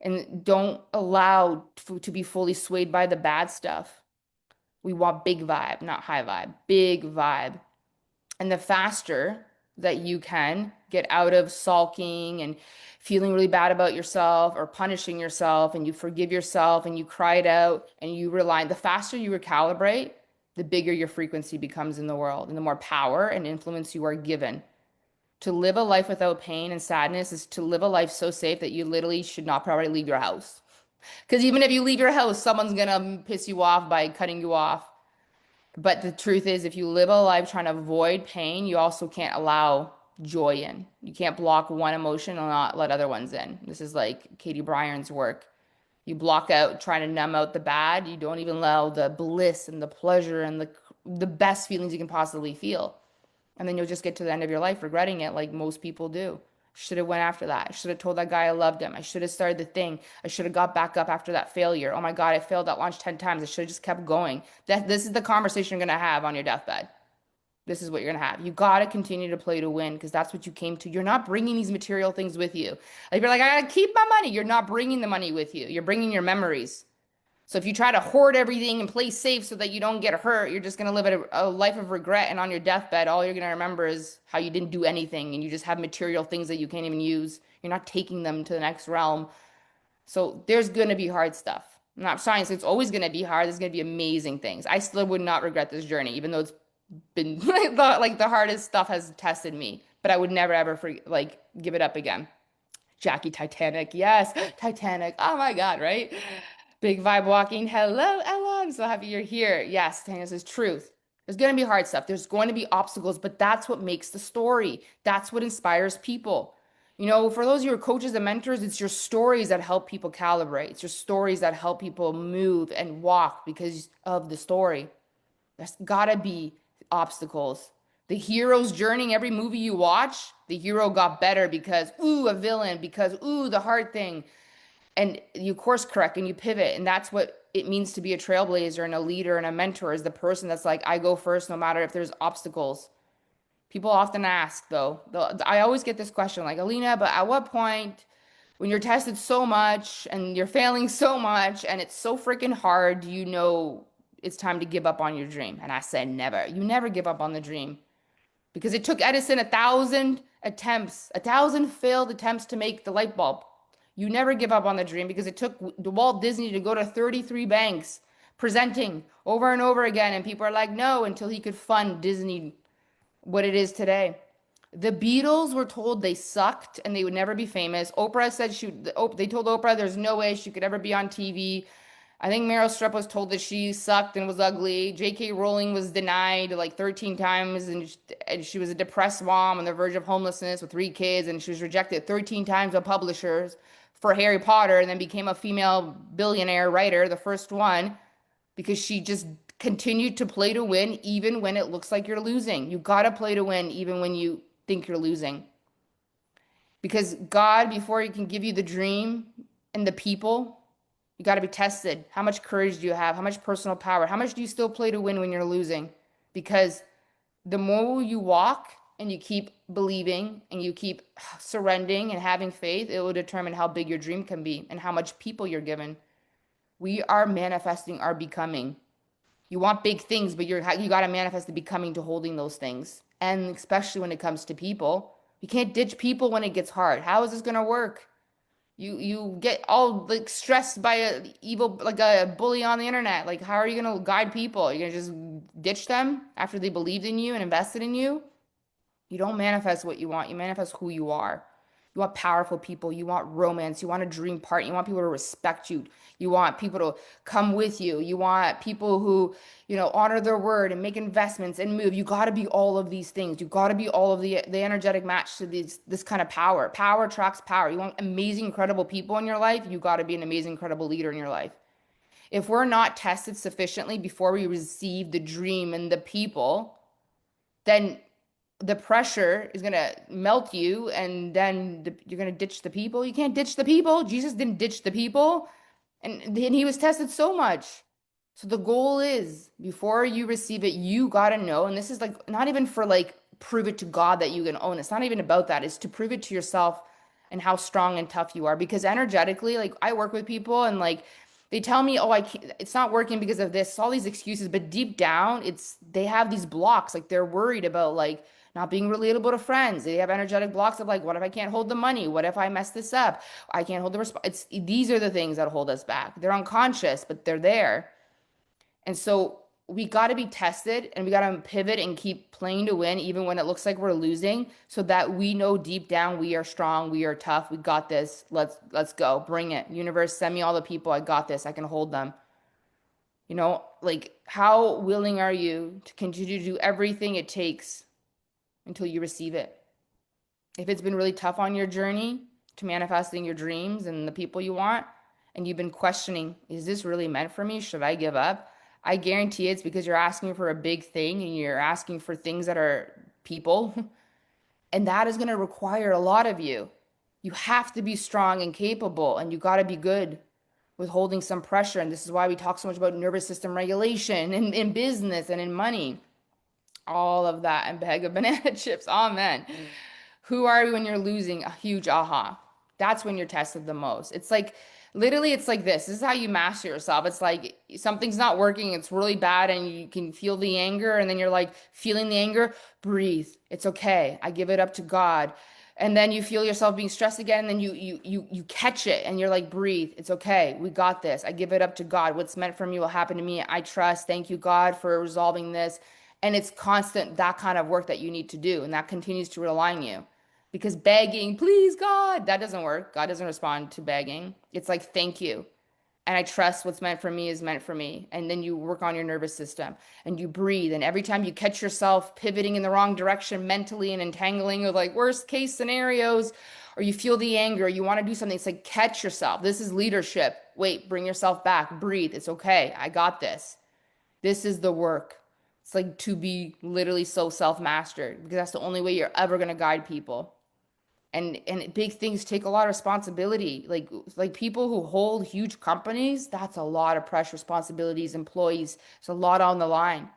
and don't allow to be fully swayed by the bad stuff. We want big vibe, not high vibe. Big vibe. And the faster that you can get out of sulking and feeling really bad about yourself or punishing yourself, and you forgive yourself and you cry it out and you rely, the faster you recalibrate, the bigger your frequency becomes in the world and the more power and influence you are given. To live a life without pain and sadness is to live a life so safe that you literally should not probably leave your house. Because even if you leave your house, someone's gonna piss you off by cutting you off. But the truth is, if you live a life trying to avoid pain, you also can't allow joy in. You can't block one emotion and not let other ones in. This is like Katie Bryan's work. You block out trying to numb out the bad. You don't even allow the bliss and the pleasure and the best feelings you can possibly feel. And then you'll just get to the end of your life regretting it like most people do. Should have went after that. I should have told that guy I loved him. I should have started the thing. I should have got back up after that failure. Oh my God, I failed at launch 10 times. I should have just kept going. This is the conversation you're going to have on your deathbed. This is what you're going to have. You got to continue to play to win because that's what you came to. You're not bringing these material things with you. Like you're like, I got to keep my money. You're not bringing the money with you. You're bringing your memories. So if you try to hoard everything and play safe so that you don't get hurt, you're just going to live a life of regret. And on your deathbed, all you're going to remember is how you didn't do anything and you just have material things that you can't even use. You're not taking them to the next realm. So there's going to be hard stuff. I'm not saying it's always going to be hard. There's going to be amazing things. I still would not regret this journey, even though it's been like the hardest stuff has tested me. But I would never ever give it up again. Jackie Titanic. Yes, Titanic. Oh my God, right? Big vibe walking. Hello, Ella. I'm so happy you're here. Yes, Tanya says truth. There's going to be hard stuff. There's going to be obstacles, but that's what makes the story. That's what inspires people. You know, for those of you who are coaches and mentors, it's your stories that help people calibrate. It's your stories that help people move and walk because of the story. There's gotta be obstacles. The hero's journey, every movie you watch, the hero got better because, ooh, a villain, because, ooh, the hard thing. And you course correct and you pivot. And that's what it means to be a trailblazer and a leader and a mentor, is the person that's like, I go first no matter if there's obstacles. People often ask, though, I always get this question like, Alina, but at what point, when you're tested so much and you're failing so much and it's so freaking hard, do you know it's time to give up on your dream? And I said, never. You never give up on the dream. Because it took Edison 1,000 attempts, 1,000 failed attempts to make the light bulb. You never give up on the dream because it took Walt Disney to go to 33 banks presenting over and over again. And people are like, no, until he could fund Disney what it is today. The Beatles were told they sucked and they would never be famous. Oprah said they told Oprah there's no way she could ever be on TV. I think Meryl Streep was told that she sucked and was ugly. J.K. Rowling was denied like 13 times, and she was a depressed mom on the verge of homelessness with 3 kids, and she was rejected 13 times by publishers for Harry Potter, and then became a female billionaire writer, the first one, because she just continued to play to win even when it looks like you're losing. You got to play to win even when you think you're losing. Because God, before He can give you the dream and the people, you got to be tested. How much courage do you have? How much personal power? How much do you still play to win when you're losing? Because the more you walk and you keep believing and you keep surrendering and having faith, it will determine how big your dream can be and how much people you're given. We are manifesting our becoming. You want big things, but you got to manifest the becoming to holding those things. And especially when it comes to people, you can't ditch people when it gets hard. How is this going to work? You get all like stressed by a bully on the internet. Like, how are you gonna guide people? You're gonna just ditch them after they believed in you and invested in you? You don't manifest what you want. You manifest who you are. You want powerful people. You want romance. You want a dream partner. You want people to respect you. You want people to come with you. You want people who, honor their word and make investments and move. You got to be all of these things. You got to be all of the energetic match to this kind of power. Power attracts power. You want amazing, incredible people in your life. You got to be an amazing, incredible leader in your life. If we're not tested sufficiently before we receive the dream and the people, then the pressure is going to melt you, and then you're going to ditch the people. You can't ditch the people. Jesus didn't ditch the people. And he was tested so much. So the goal is before you receive it, you got to know. And this is like not even for like prove it to God that you can own. It's not even about that. It's to prove it to yourself and how strong and tough you are. Because energetically, like I work with people and like they tell me, oh, I can't, it's not working because of this, all these excuses. But deep down, it's they have these blocks. Like they're worried about like not being relatable to friends. They have energetic blocks of like, what if I can't hold the money? What if I mess this up? I can't hold the response. It's these are the things that hold us back. They're unconscious, but they're there. And so we got to be tested and we got to pivot and keep playing to win, even when it looks like we're losing, so that we know deep down we are strong, we are tough, we got this. Let's go. Bring it. Universe, send me all the people. I got this. I can hold them. Like how willing are you to continue to do everything it takes until you receive it? If it's been really tough on your journey to manifesting your dreams and the people you want, and you've been questioning, is this really meant for me? Should I give up? I guarantee it's because you're asking for a big thing and you're asking for things that are people, and that is going to require a lot of you. You have to be strong and capable, and you got to be good with holding some pressure. And this is why we talk so much about nervous system regulation in business and in money, all of that, and bag of banana chips. Amen. Who are you when you're losing? A huge aha. That's when you're tested the most. It's like literally, it's like this. This is how you master yourself. It's like something's not working, it's really bad, and you can feel the anger, and then you're like feeling the anger. Breathe. It's okay. I give it up to God. And then you feel yourself being stressed again, and then you catch it and you're like, breathe. It's okay. We got this. I give it up to God. What's meant for me will happen to me. I trust. Thank you, God, for resolving this. And it's constant, that kind of work that you need to do, and that continues to realign you. Because begging, please God, that doesn't work. God doesn't respond to begging. It's like, thank you. And I trust what's meant for me is meant for me. And then you work on your nervous system and you breathe. And every time you catch yourself pivoting in the wrong direction mentally and entangling with like worst case scenarios, or you feel the anger, you want to do something, it's like, catch yourself. This is leadership. Wait, bring yourself back. Breathe. It's okay. I got this. This is the work. It's like to be literally so self-mastered because that's the only way you're ever going to guide people. And big things take a lot of responsibility. Like people who hold huge companies, that's a lot of pressure, responsibilities, employees. It's a lot on the line.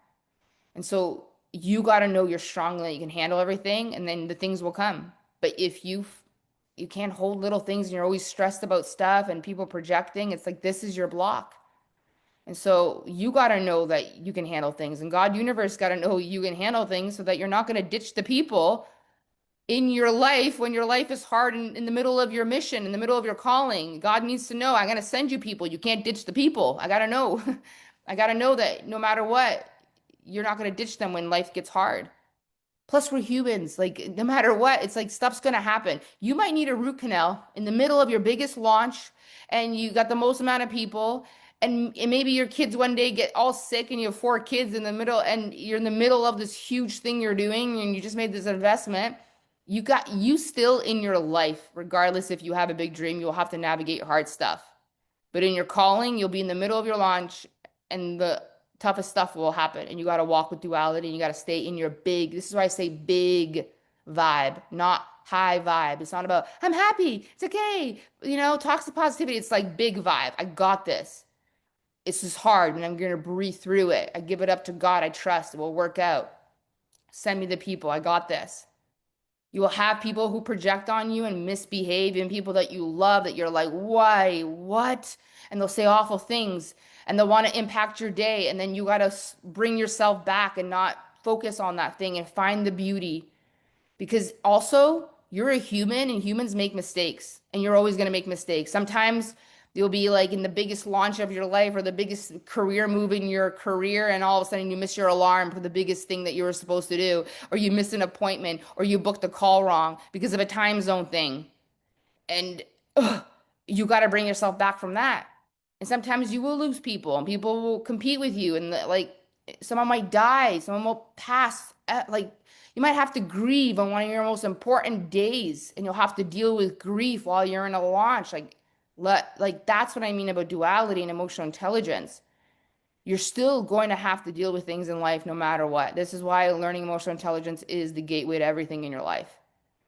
And so you got to know you're strong, that you can handle everything, and then the things will come. But if you can't hold little things and you're always stressed about stuff and people projecting, it's like this is your block. And so you got to know that you can handle things, and God universe got to know you can handle things so that you're not going to ditch the people in your life when your life is hard in the middle of your mission, in the middle of your calling. God needs to know, I'm going to send you people. You can't ditch the people. I got to know. I got to know that no matter what, you're not going to ditch them when life gets hard. Plus, we're humans. Like, no matter what, it's like stuff's going to happen. You might need a root canal in the middle of your biggest launch, and you got the most amount of people. And maybe your kids one day get all sick, and you have four kids in the middle, and you're in the middle of this huge thing you're doing, and you just made this investment. You got you still in your life, regardless if you have a big dream, you'll have to navigate hard stuff. But in your calling, you'll be in the middle of your launch and the toughest stuff will happen. And you got to walk with duality and you got to stay in your big, this is why I say big vibe, not high vibe. It's not about, I'm happy, it's okay, toxic positivity. It's like big vibe. I got this. It's just hard and I'm going to breathe through it. I give it up to God. I trust it will work out. Send me the people. I got this. You will have people who project on you and misbehave, and people that you love that you're like, why, what? And they'll say awful things and they'll want to impact your day. And then you got to bring yourself back and not focus on that thing and find the beauty. Because also, you're a human and humans make mistakes and you're always going to make mistakes. Sometimes you'll be like in the biggest launch of your life or the biggest career move in your career, and all of a sudden you miss your alarm for the biggest thing that you were supposed to do, or you miss an appointment, or you booked a call wrong because of a time zone thing. And you got to bring yourself back from that. And sometimes you will lose people and people will compete with you, and like someone might die, someone will pass. Like you might have to grieve on one of your most important days, and you'll have to deal with grief while you're in a launch. Like Like that's what I mean about duality and emotional intelligence. You're still going to have to deal with things in life no matter what. This is why learning emotional intelligence is the gateway to everything in your life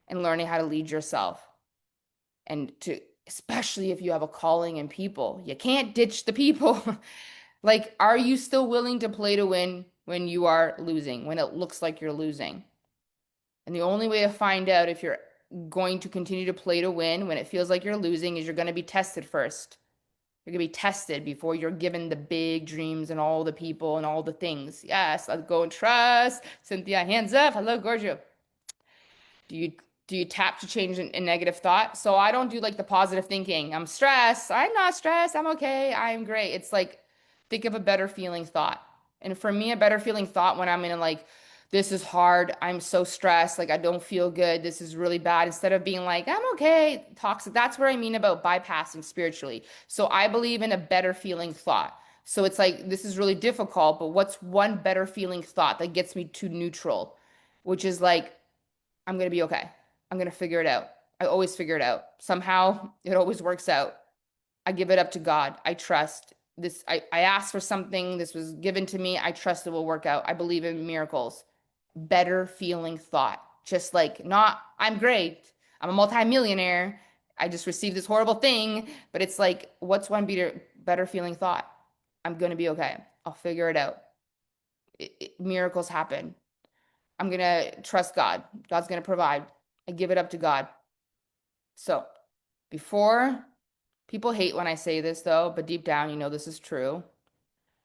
and learning how to lead yourself and to, especially if you have a calling in people. You can't ditch the people. Like, are you still willing to play to win when you are losing, when it looks like you're losing? And the only way to find out if you're going to continue to play to win when it feels like you're losing is you're going to be tested first. You're going to be tested before you're given the big dreams and all the people and all the things. Yes, let's go and trust. Cynthia, hands up. Hello, Gorgio. Do you do you tap to change a negative thought? So I don't do like the positive thinking. I'm stressed. I'm not stressed. I'm okay. I'm great. It's like think of a better feeling thought. And for me, a better feeling thought when I'm in like this is hard. I'm so stressed. Like I don't feel good. This is really bad. Instead of being like I'm okay, toxic. That's what I mean about bypassing spiritually. So I believe in a better feeling thought. So it's like this is really difficult, but what's one better feeling thought that gets me to neutral, which is like I'm going to be okay. I'm going to figure it out. I always figure it out. Somehow it always works out. I give it up to God. I trust this. I asked for something. This was given to me. I trust it will work out. I believe in miracles. Better feeling thought. Just like, not, I'm great. I'm a multimillionaire. I just received this horrible thing. But it's like, what's one better feeling thought? I'm going to be okay. I'll figure it out. Miracles happen. I'm going to trust God. God's going to provide. I give it up to God. So, before people hate when I say this though, but deep down, you know this is true.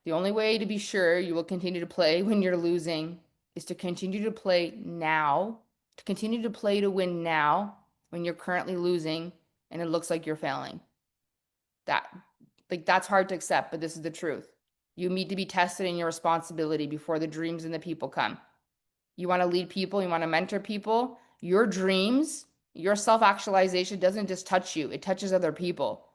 The only way to be sure you will continue to play when you're losing is to continue to play now, to continue to play to win now when you're currently losing and it looks like you're failing. That, like, that's hard to accept, but this is the truth. You need to be tested in your responsibility before the dreams and the people come. You want to lead people, you want to mentor people. Your dreams, your self actualization doesn't just touch you, it touches other people.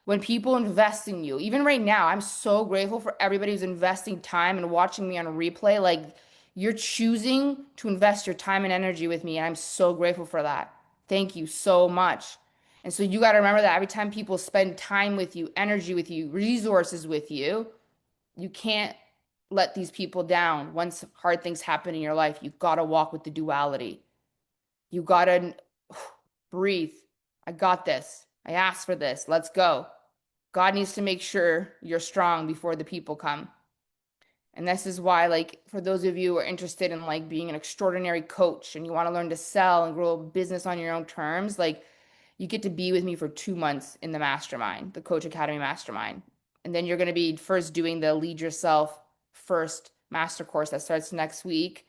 When people invest in you, even right now, I'm so grateful for everybody who's investing time and watching me on replay. Like, you're choosing to invest your time and energy with me, and I'm so grateful for that. Thank you so much. And so, you got to remember that every time people spend time with you, energy with you, resources with you, you can't let these people down. Once hard things happen in your life, you got to walk with the duality. You got to breathe. I got this. I asked for this. Let's go. God needs to make sure you're strong before the people come. And this is why, like, for those of you who are interested in like being an extraordinary coach and you want to learn to sell and grow a business on your own terms, like you get to be with me for 2 months in the mastermind, the Coach Academy Mastermind. And then you're going to be first doing the Lead Yourself First Master Course that starts next week.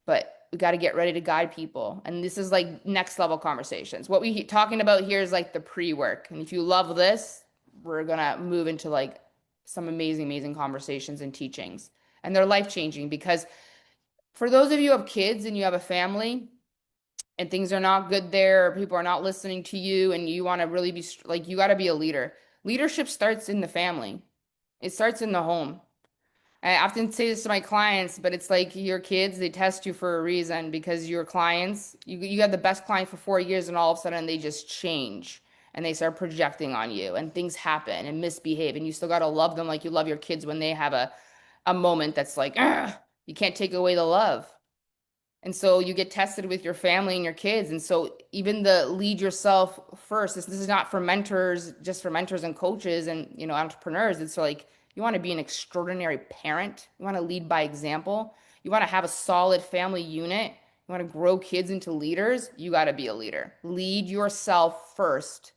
But we got to get ready to guide people. And this is like next level conversations. What we talking about here is like the pre-work. And if you love this, we're going to move into like some amazing, amazing conversations and teachings. And they're life changing because for those of you who have kids and you have a family, and things are not good there, or people are not listening to you, and you want to really be like, you got to be a leader. Leadership starts in the family, it starts in the home. I often say this to my clients, but it's like your kids, they test you for a reason because your clients, you have the best client for 4 years, and all of a sudden they just change and they start projecting on you, and things happen and misbehave, and you still got to love them like you love your kids when they have a moment that's like, "Ugh," you can't take away the love. And so you get tested with your family and your kids. And so even the lead yourself first, this is not for mentors, just for mentors and coaches and, you know, entrepreneurs. It's like you want to be an extraordinary parent. You want to lead by example. You want to have a solid family unit. You want to grow kids into leaders. You got to be a leader. Lead yourself first.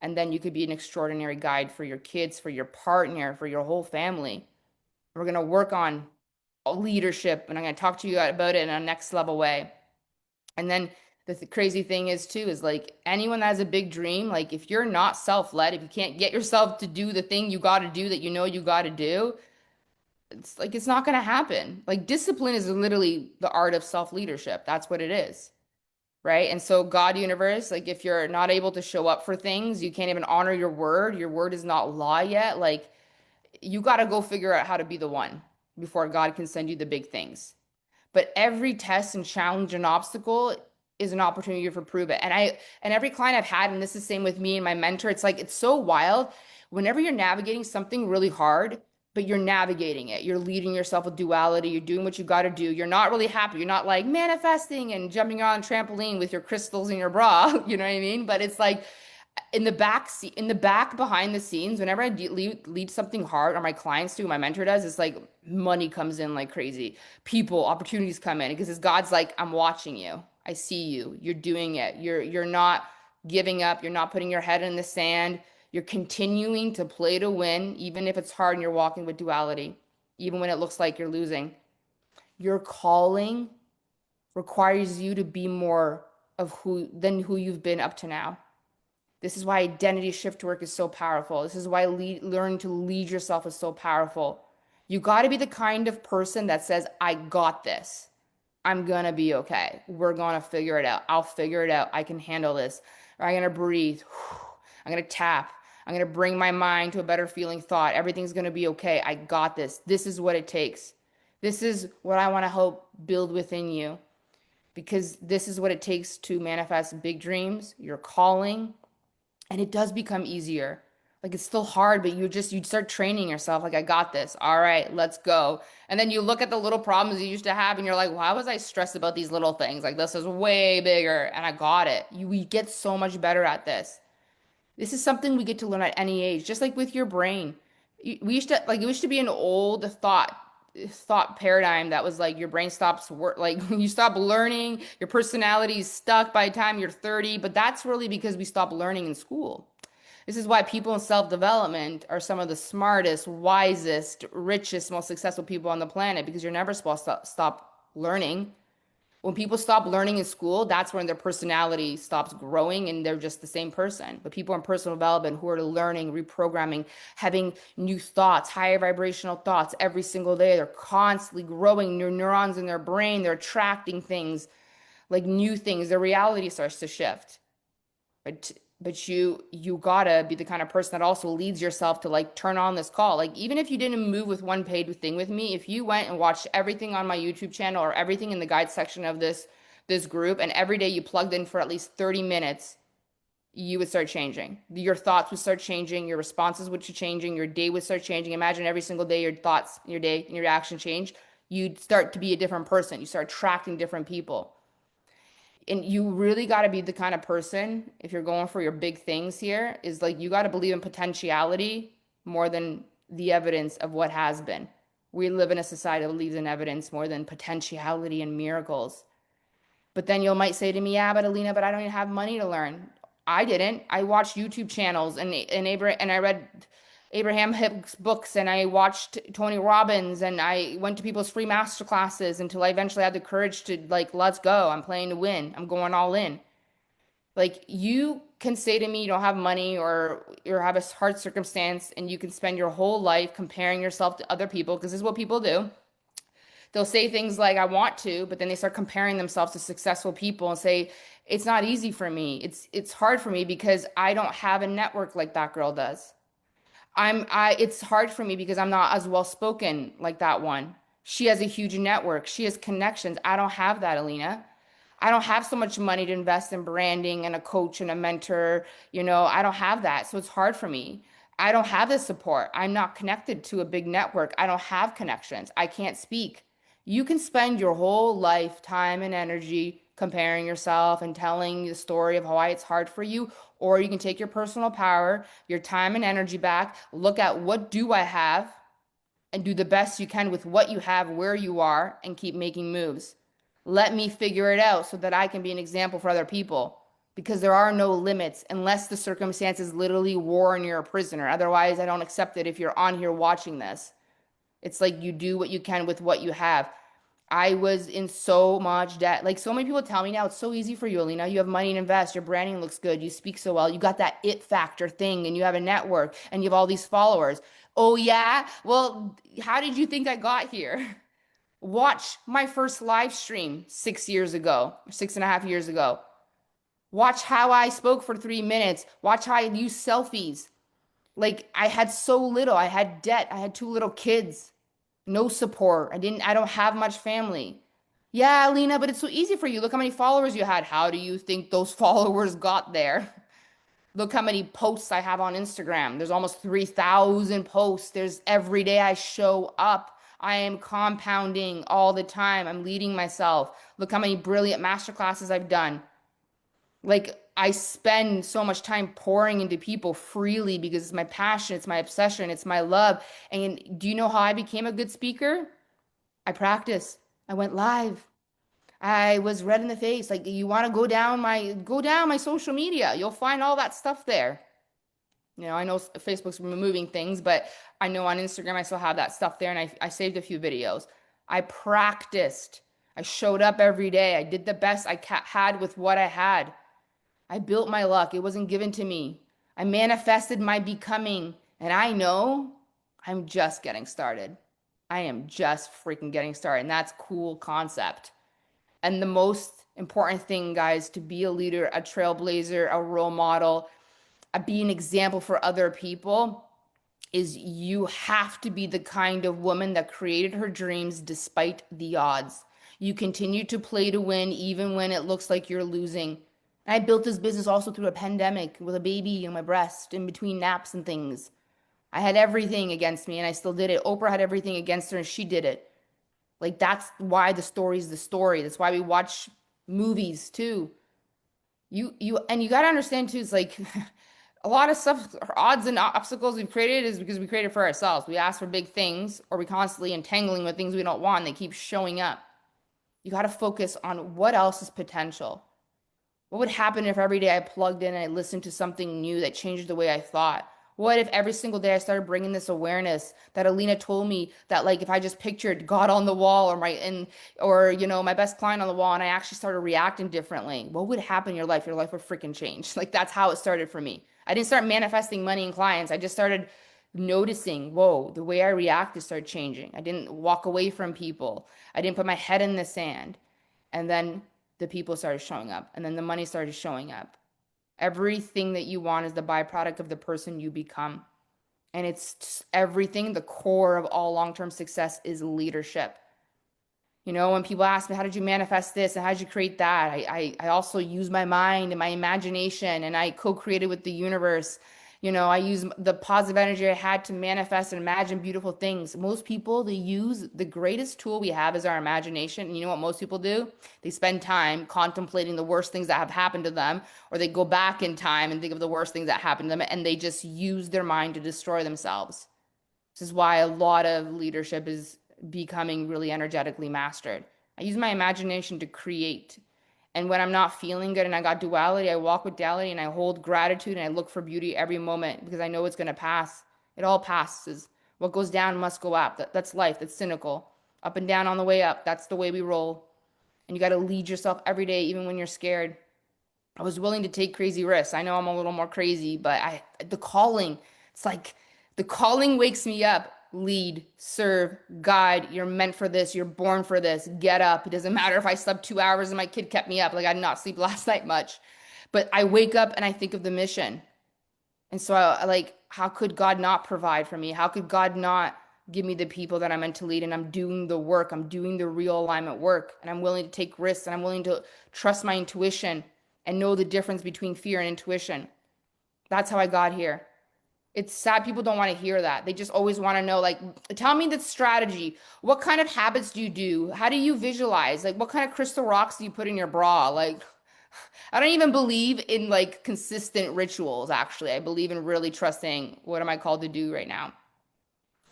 And then you could be an extraordinary guide for your kids, for your partner, for your whole family. We're going to work on leadership, and I'm going to talk to you about it in a next level way. And then the crazy thing is too is like anyone that has a big dream, like if you're not self-led, if you can't get yourself to do the thing you got to do that you know you got to do, it's like it's not going to happen. Like discipline is literally the art of self-leadership. That's what it is. Right? And so God universe, like if you're not able to show up for things, you can't even honor your word is not law yet, like you got to go figure out how to be the one before God can send you the big things. But every test and challenge and obstacle is an opportunity for prove it. And every client I've had, and this is the same with me and my mentor, it's like it's so wild. Whenever you're navigating something really hard, but you're navigating it, you're leading yourself with duality, you're doing what you got to do. You're not really happy. You're not like manifesting and jumping on a trampoline with your crystals in your bra. You know what I mean? But it's like in the back behind the scenes, whenever lead something hard, or my clients do, my mentor does, it's like money comes in like crazy. People, opportunities come in because it's God's like, I'm watching you. I see you. You're doing it. You're not giving up. You're not putting your head in the sand. You're continuing to play to win, even if it's hard and you're walking with duality, even when it looks like you're losing. Your calling requires you to be more of who you've been up to now. This is why identity shift work is so powerful. This is why learning to lead yourself is so powerful. You got to be the kind of person that says, I got this. I'm going to be okay. We're going to figure it out. I'll figure it out. I can handle this. Or I'm going to breathe. I'm going to tap. I'm going to bring my mind to a better feeling thought. Everything's going to be okay. I got this. This is what it takes. This is what I want to help build within you because this is what it takes to manifest big dreams, your calling, and it does become easier. Like it's still hard, but you start training yourself. Like, I got this. All right, let's go. And then you look at the little problems you used to have and you're like, why was I stressed about these little things? Like this is way bigger and I got it. We get so much better at this. This is something we get to learn at any age, just like with your brain. We used to like it used to be an old thought paradigm that was like your brain stops work like you stop learning, your personality is stuck by the time you're 30, but that's really because we stop learning in school. This is why people in self-development are some of the smartest, wisest, richest, most successful people on the planet because you're never supposed to stop learning. When people stop learning in school, that's when their personality stops growing and they're just the same person. But people in personal development who are learning, reprogramming, having new thoughts, higher vibrational thoughts every single day, they're constantly growing new neurons in their brain. They're attracting things like new things. Their reality starts to shift. But you gotta be the kind of person that also leads yourself to like turn on this call. Like even if you didn't move with one paid thing with me, if you went and watched everything on my YouTube channel or everything in the guide section of this group, and every day you plugged in for at least 30 minutes, you would start changing. Your thoughts would start changing, your responses would start changing, your day would start changing. Imagine every single day your thoughts, your day, and your action change. You'd start to be a different person. You start attracting different people. And you really got to be the kind of person, if you're going for your big things here, is like you got to believe in potentiality more than the evidence of what has been. We live in a society that believes in evidence more than potentiality and miracles. But then you might say to me, yeah, but Alina, but I don't even have money to learn. I didn't. I watched YouTube channels and I read Abraham Hicks books and I watched Tony Robbins and I went to people's free master classes until I eventually had the courage to like, let's go. I'm playing to win. I'm going all in. Like you can say to me you don't have money or have a hard circumstance and you can spend your whole life comparing yourself to other people because this is what people do. They'll say things like I want to, but then they start comparing themselves to successful people and say it's not easy for me. It's hard for me because I don't have a network like that girl does. I it's hard for me because I'm not as well spoken like that one. She has a huge network. She has connections. I don't have that, Alina. I don't have so much money to invest in branding and a coach and a mentor. I don't have that. So it's hard for me. I don't have the support. I'm not connected to a big network. I don't have connections. I can't speak. You can spend your whole life, time, and energy comparing yourself and telling the story of why it's hard for you, or you can take your personal power, your time and energy back, look at what do I have, and do the best you can with what you have, where you are, and keep making moves. Let me figure it out so that I can be an example for other people. Because there are no limits unless the circumstances literally war and you're a prisoner. Otherwise, I don't accept it if you're on here watching this. It's like you do what you can with what you have. I was in so much debt. Like so many people tell me now, it's so easy for you, Alina. You have money to invest. Your branding looks good. You speak so well. You got that it factor thing and you have a network and you have all these followers. Oh, yeah? Well, how did you think I got here? Watch my first live stream 6 years ago, 6.5 years ago. Watch how I spoke for 3 minutes. Watch how I used selfies. Like I had so little. I had debt. I had two little kids. No support. I don't have much family. Yeah, Lena, but it's so easy for you. Look how many followers you had. How do you think those followers got there? Look how many posts I have on Instagram. There's almost 3,000 posts. There's every day I show up. I am compounding all the time. I'm leading myself. Look how many brilliant masterclasses I've done. Like, I spend so much time pouring into people freely because it's my passion, it's my obsession, it's my love. And do you know how I became a good speaker? I practiced. I went live. I was red in the face. Like, you want to go down my social media. You'll find all that stuff there. I know Facebook's removing things, but I know on Instagram I still have that stuff there, and I saved a few videos. I practiced. I showed up every day. I did the best I had with what I had. I built my luck. It wasn't given to me. I manifested my becoming, and I know I'm just getting started. I am just freaking getting started, and that's cool concept. And the most important thing, guys, to be a leader, a trailblazer, a role model, be an example for other people is you have to be the kind of woman that created her dreams despite the odds. You continue to play to win even when it looks like you're losing. I built this business also through a pandemic with a baby on my breast in between naps and things. I had everything against me and I still did it. Oprah had everything against her and she did it. Like, that's why the story is the story. That's why we watch movies too. You got to understand too, it's like a lot of stuff, odds and obstacles we've created is because we created for ourselves. We ask for big things, or we constantly entangling with things we don't want, and they keep showing up. You got to focus on what else is potential. What would happen if every day I plugged in and I listened to something new that changed the way I thought? What if every single day I started bringing this awareness that Alina told me that, like, if I just pictured God on the wall or my best client on the wall and I actually started reacting differently, what would happen in your life? Your life would freaking change. Like, that's how it started for me. I didn't start manifesting money and clients. I just started noticing, whoa, the way I reacted started changing. I didn't walk away from people. I didn't put my head in the sand. And then the people started showing up, and then the money started showing up. Everything that you want is the byproduct of the person you become. And it's everything. The core of all long-term success is leadership. When people ask me, how did you manifest this and how did you create that? I also use my mind and my imagination and I co-created with the universe. I use the positive energy I had to manifest and imagine beautiful things. Most people, they use the greatest tool we have is our imagination. And you know what most people do? They spend time contemplating the worst things that have happened to them, or they go back in time and think of the worst things that happened to them, and they just use their mind to destroy themselves. This is why a lot of leadership is becoming really energetically mastered. I use my imagination to create. And when I'm not feeling good and I got duality, I walk with duality and I hold gratitude and I look for beauty every moment because I know it's going to pass. It all passes. What goes down must go up. That's life. That's cynical. Up and down on the way up. That's the way we roll. And you got to lead yourself every day, even when you're scared. I was willing to take crazy risks. I know I'm a little more crazy, but the calling, it's like the calling wakes me up. Lead, serve, guide. You're meant for this. You're born for this. Get up. It doesn't matter if I slept 2 hours and my kid kept me up. Like, I did not sleep last night much, but I wake up and I think of the mission. And so like, how could God not provide for me? How could God not give me the people that I'm meant to lead? And I'm doing the work. I'm doing the real alignment work. And I'm willing to take risks and I'm willing to trust my intuition and know the difference between fear and intuition. That's how I got here. It's sad people don't want to hear that. They just always want to know, like, tell me the strategy. What kind of habits do you do? How do you visualize? Like, what kind of crystal rocks do you put in your bra? Like, I don't even believe in like consistent rituals, actually. I believe in really trusting what am I called to do right now.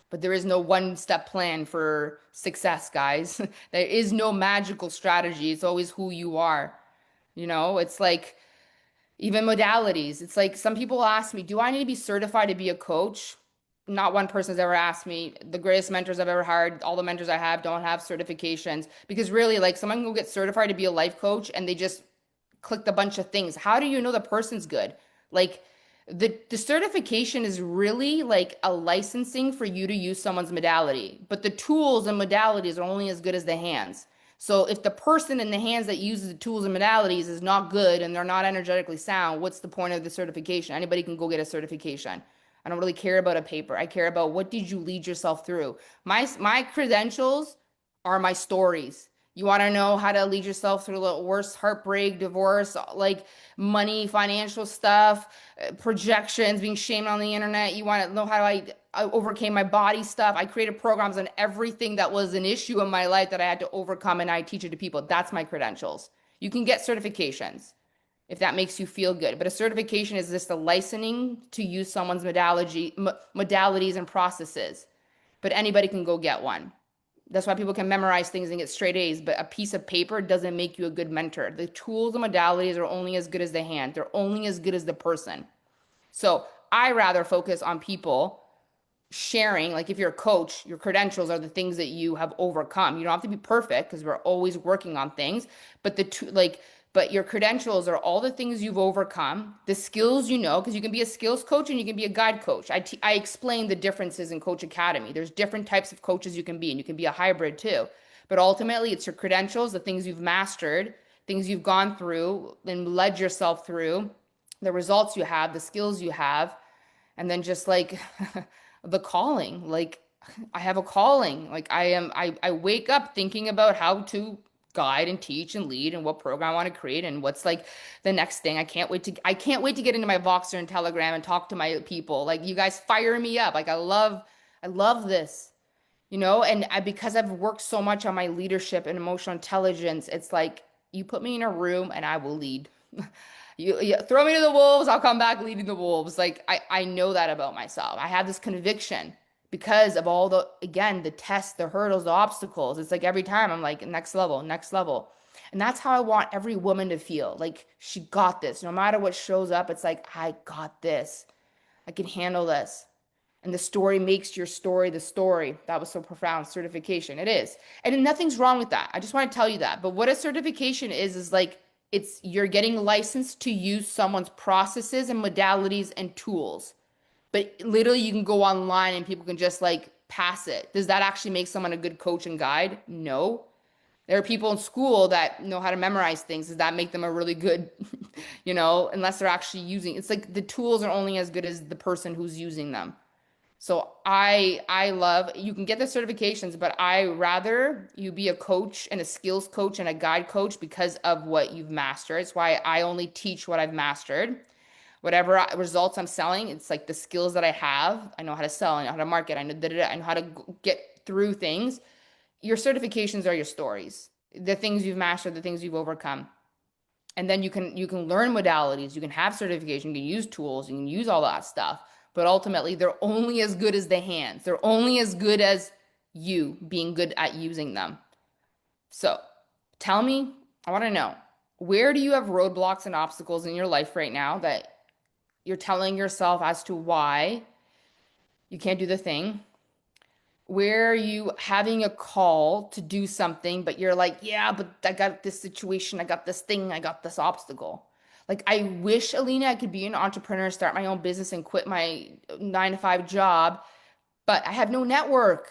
But there is no one-step plan for success, guys. There is no magical strategy. It's always who you are. It's like even modalities. It's like some people ask me, do I need to be certified to be a coach? Not one person's ever asked me. The greatest mentors I've ever hired, all the mentors I have don't have certifications because really, like, someone can go get certified to be a life coach and they just clicked a bunch of things. How do you know the person's good? Like, the certification is really like a licensing for you to use someone's modality, but the tools and modalities are only as good as the hands. So if the person in the hands that uses the tools and modalities is not good and they're not energetically sound, what's the point of the certification? Anybody can go get a certification. I don't really care about a paper. I care about what did you lead yourself through. My credentials are my stories. You want to know how to lead yourself through the worst heartbreak, divorce, like money, financial stuff, projections, being shamed on the internet. You want to know how I overcame my body stuff. I created programs on everything that was an issue in my life that I had to overcome, and I teach it to people. That's my credentials. You can get certifications if that makes you feel good. But a certification is just a licensing to use someone's modalities and processes. But anybody can go get one. That's why people can memorize things and get straight A's, but a piece of paper doesn't make you a good mentor. The tools and modalities are only as good as the hand. They're only as good as the person. So I rather focus on people sharing, like if you're a coach, your credentials are the things that you have overcome. You don't have to be perfect because we're always working on things, but but your credentials are all the things you've overcome, the skills you know, because you can be a skills coach and you can be a guide coach. I explain the differences in Coach Academy. There's different types of coaches you can be, and you can be a hybrid too. But ultimately, it's your credentials, the things you've mastered, things you've gone through and led yourself through, the results you have, the skills you have, and then just like the calling. Like I have a calling. Like I wake up thinking about how to guide and teach and lead and what program I want to create and what's like the next thing. I can't wait to get into my Voxer and Telegram and talk to my people. Like you guys fire me up. Like I love this. And because I've worked so much on my leadership and emotional intelligence, it's like you put me in a room and I will lead. You throw me to the wolves, I'll come back leading the wolves. Like I know that about myself. I have this conviction because of all again, the tests, the hurdles, the obstacles. It's like every time I'm like, next level, next level. And that's how I want every woman to feel. Like she got this. No matter what shows up, it's like, I got this. I can handle this. And the story makes your story the story. That was so profound. Certification. It is. And nothing's wrong with that. I just want to tell you that. But what a certification is like it's you're getting licensed to use someone's processes and modalities and tools. But literally you can go online and people can just like pass it. Does that actually make someone a good coach and guide? No. There are people in school that know how to memorize things. Does that make them a really good, unless they're actually using it's like the tools are only as good as the person who's using them. So I love you can get the certifications, but I rather you be a coach and a skills coach and a guide coach because of what you've mastered. It's why I only teach what I've mastered. Whatever results I'm selling, it's like the skills that I have. I know how to sell, I know how to market, I know how to get through things. Your certifications are your stories, the things you've mastered, the things you've overcome. And then you can learn modalities, you can have certification, you can use tools, you can use all that stuff. But ultimately, they're only as good as the hands. They're only as good as you being good at using them. So tell me, I want to know, where do you have roadblocks and obstacles in your life right now that you're telling yourself as to why you can't do the thing? Where are you having a call to do something, but you're like, yeah, but I got this situation, I got this thing, I got this obstacle. Like, I wish, Alina, I could be an entrepreneur, start my own business, and quit my 9 to 5 job, but I have no network.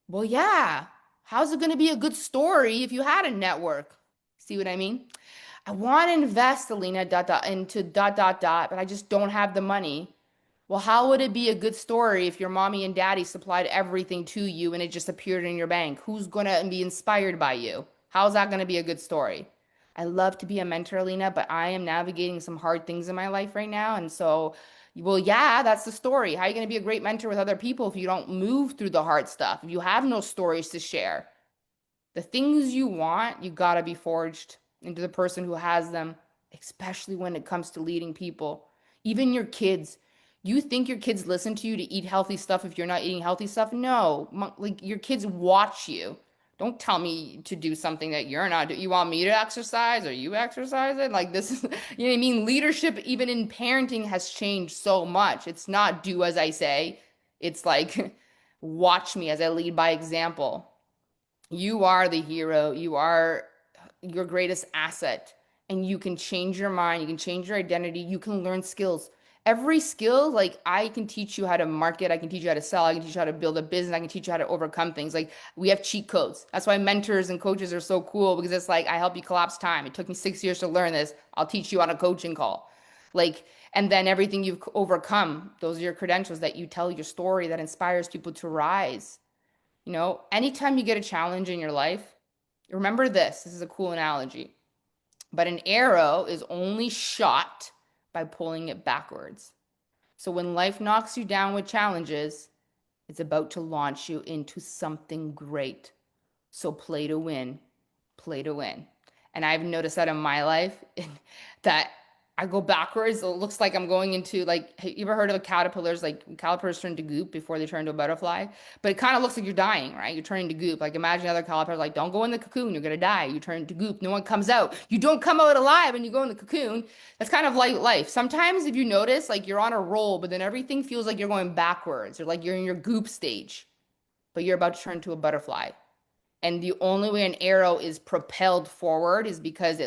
Well, yeah. How's it going to be a good story if you had a network? See what I mean? I want to invest, Alina, into but I just don't have the money. Well, how would it be a good story if your mommy and daddy supplied everything to you and it just appeared in your bank? Who's going to be inspired by you? How's that going to be a good story? I love to be a mentor, Lena, but I am navigating some hard things in my life right now. And so, well, yeah, that's the story. How are you going to be a great mentor with other people if you don't move through the hard stuff? If you have no stories to share? The things you want, you got to be forged into the person who has them, especially when it comes to leading people. Even your kids. You think your kids listen to you to eat healthy stuff if you're not eating healthy stuff? No. Like your kids watch you. Don't tell me to do something that you're not doing. You want me to exercise? Are you exercising? Like this is, you know what I mean? Leadership, even in parenting, has changed so much. It's not do as I say. It's like watch me as I lead by example. You are the hero. You are your greatest asset. And you can change your mind. You can change your identity. You can learn skills. Every skill, like I can teach you how to market. I can teach you how to sell. I can teach you how to build a business. I can teach you how to overcome things. Like we have cheat codes. That's why mentors and coaches are so cool because it's like I help you collapse time. It took me 6 years to learn this. I'll teach you on a coaching call. Like, and then everything you've overcome, those are your credentials that you tell your story that inspires people to rise. Anytime you get a challenge in your life, Remember this. This is a cool analogy. But an arrow is only shot by pulling it backwards. So when life knocks you down with challenges, it's about to launch you into something great. So play to win, play to win. And I've noticed that in my life that I go backwards. It looks like I'm going into like, have you ever heard of a caterpillars? Like caterpillars turn to goop before they turn to a butterfly. But it kind of looks like you're dying, right? You're turning to goop. Like imagine other caterpillars, like don't go in the cocoon, you're gonna die. You turn to goop, no one comes out. You don't come out alive and you go in the cocoon. That's kind of like life. Sometimes if you notice, like you're on a roll, but then everything feels like you're going backwards, or like you're in your goop stage, but you're about to turn to a butterfly. And the only way an arrow is propelled forward is because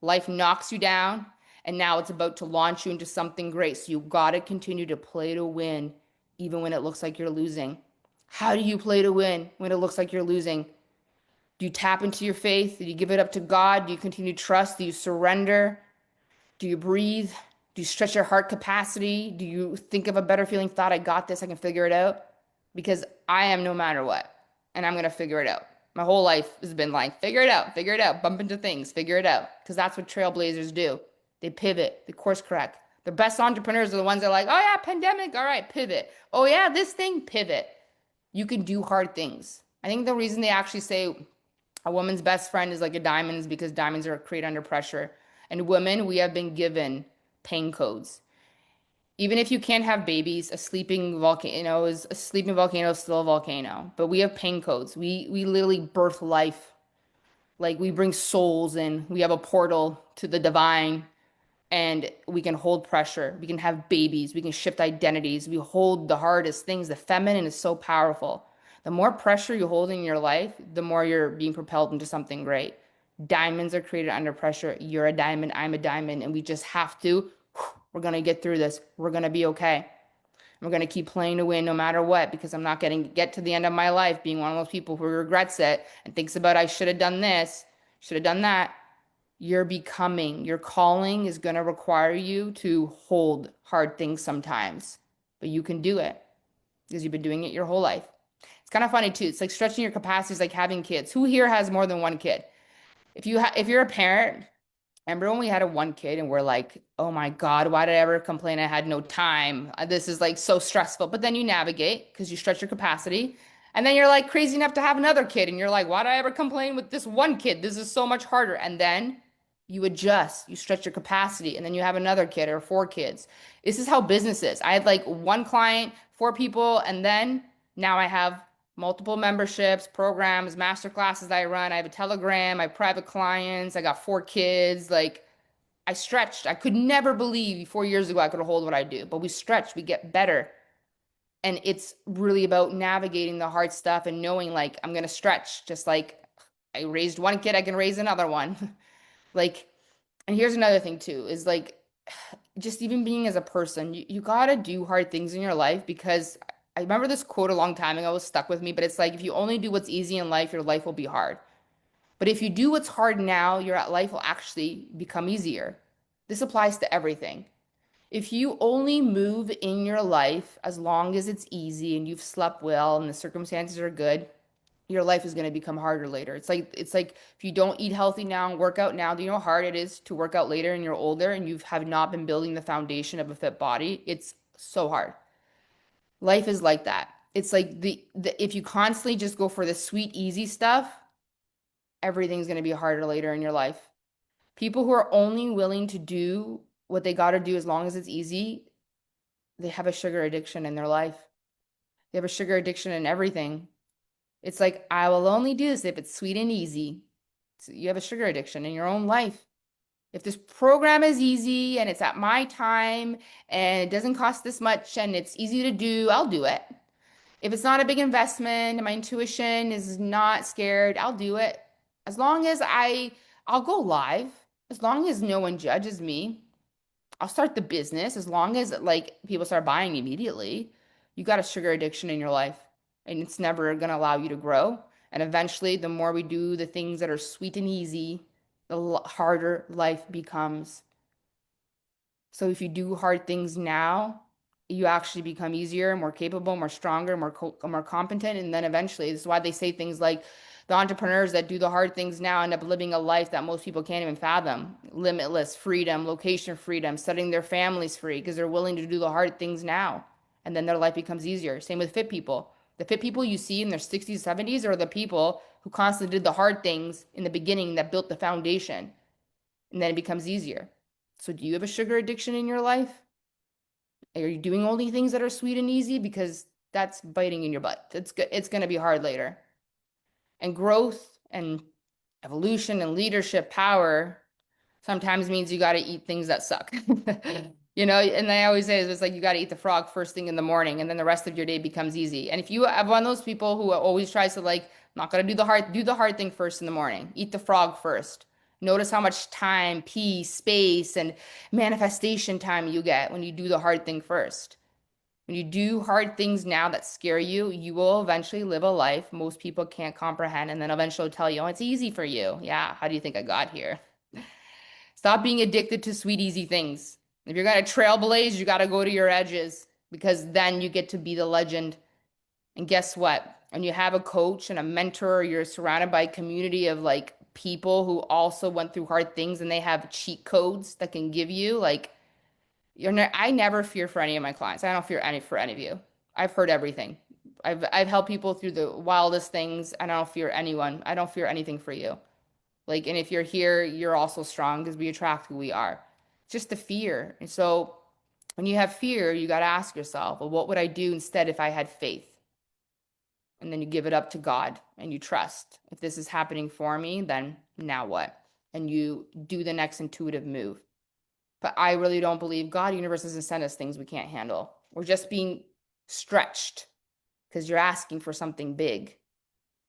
life knocks you down and now it's about to launch you into something great. So you got to continue to play to win even when it looks like you're losing. How do you play to win when it looks like you're losing? Do you tap into your faith? Do you give it up to God? Do you continue to trust? Do you surrender? Do you breathe? Do you stretch your heart capacity? Do you think of a better feeling thought? I got this. I can figure it out. Because I am no matter what. And I'm going to figure it out. My whole life has been like, figure it out, bump into things, figure it out. Because that's what trailblazers do. They pivot, they course correct. The best entrepreneurs are the ones that are like, oh yeah, pandemic, all right, pivot. Oh yeah, this thing, pivot. You can do hard things. I think the reason they actually say a woman's best friend is like a diamond is because diamonds are created under pressure. And women, we have been given pain codes. Even if you can't have babies, a sleeping volcano is still a volcano. But we have pain codes. We literally birth life. Like we bring souls in. We have a portal to the divine and we can hold pressure. We can have babies. We can shift identities. We hold the hardest things. The feminine is so powerful. The more pressure you hold in your life, the more you're being propelled into something great. Diamonds are created under pressure. You're a diamond, I'm a diamond, and we just have to. We're going to get through this. We're going to be okay. We're going to keep playing to win no matter what because I'm not getting get to the end of my life being one of those people who regrets it and thinks about I should have done this, should have done that. You're becoming, your calling is going to require you to hold hard things sometimes, but you can do it because you've been doing it your whole life. It's kind of funny too. It's like stretching your capacities, like having kids. Who here has more than one kid? If you're a parent, remember when we had a one kid and we're like, oh my God, why did I ever complain I had no time? This is like so stressful. But then you navigate because you stretch your capacity. And then you're like crazy enough to have another kid. And you're like, why did I ever complain with this one kid? This is so much harder. And then you adjust, you stretch your capacity, and then you have another kid or four kids. This is how business is. I had like one client, four people, and then now I have multiple memberships, programs, master classes I run. I have a Telegram, I have private clients, I got four kids. Like I stretched. I could never believe 4 years ago I could hold what I do, but we stretch, we get better. And it's really about navigating the hard stuff and knowing like I'm gonna stretch. Just like I raised one kid, I can raise another one. Like, and here's another thing too, is like just even being as a person, you gotta do hard things in your life because I remember this quote a long time ago, it was stuck with me, but it's like if you only do what's easy in life, your life will be hard. But if you do what's hard now, your life will actually become easier. This applies to everything. If you only move in your life as long as it's easy and you've slept well and the circumstances are good, your life is going to become harder later. It's like if you don't eat healthy now and work out now, do you know how hard it is to work out later and you're older and you have not been building the foundation of a fit body? It's so hard. Life is like that. It's like the if you constantly just go for the sweet, easy stuff, everything's going to be harder later in your life. People who are only willing to do what they got to do as long as it's easy, they have a sugar addiction in their life. They have a sugar addiction in everything. It's like, I will only do this if it's sweet and easy. So you have a sugar addiction in your own life. If this program is easy and it's at my time and it doesn't cost this much and it's easy to do, I'll do it. If it's not a big investment and my intuition is not scared, I'll do it. As long as I'll go live, as long as no one judges me, I'll start the business as long as like people start buying immediately. You got a sugar addiction in your life and it's never going to allow you to grow. And eventually, the more we do the things that are sweet and easy, the harder life becomes. So if you do hard things now, you actually become easier, more capable, more stronger, more competent. And then eventually, this is why they say things like The entrepreneurs that do the hard things now end up living a life that most people can't even fathom. Limitless freedom, location freedom, setting their families free because they're willing to do the hard things now. And then their life becomes easier. Same with fit people. The fit people you see in their 60s, 70s are the people who constantly did the hard things in the beginning that built the foundation. And then it becomes easier. So, do you have a sugar addiction in your life? Are you doing only things that are sweet and easy? Because that's biting in your butt. It's going to be hard later. And growth and evolution and leadership power sometimes means you got to eat things that suck. And I always say it's like you got to eat the frog first thing in the morning, and then the rest of your day becomes easy. And if you have one of those people who always tries to like, not gonna do the hard thing first in the morning, eat the frog first. Notice how much time, peace, space, and manifestation time you get when you do the hard thing first. When you do hard things now that scare you, you will eventually live a life most people can't comprehend, and then eventually tell you, oh, it's easy for you. Yeah, how do you think I got here? Stop being addicted to sweet, easy things. If you're going to trailblaze, you got to go to your edges because then you get to be the legend. And guess what? When you have a coach and a mentor, you're surrounded by a community of like people who also went through hard things and they have cheat codes that can give you like I never fear for any of my clients. I don't fear any for any of you. I've heard everything. I've helped people through the wildest things and I don't fear anyone. I don't fear anything for you. Like, and if you're here, you're also strong because we attract who we are. It's just the fear. And so when you have fear, you got to ask yourself, well, what would I do instead if I had faith? And then you give it up to God and you trust. If this is happening for me, then now what? And you do the next intuitive move. But I really don't believe God, universe doesn't send us things we can't handle. We're just being stretched because you're asking for something big.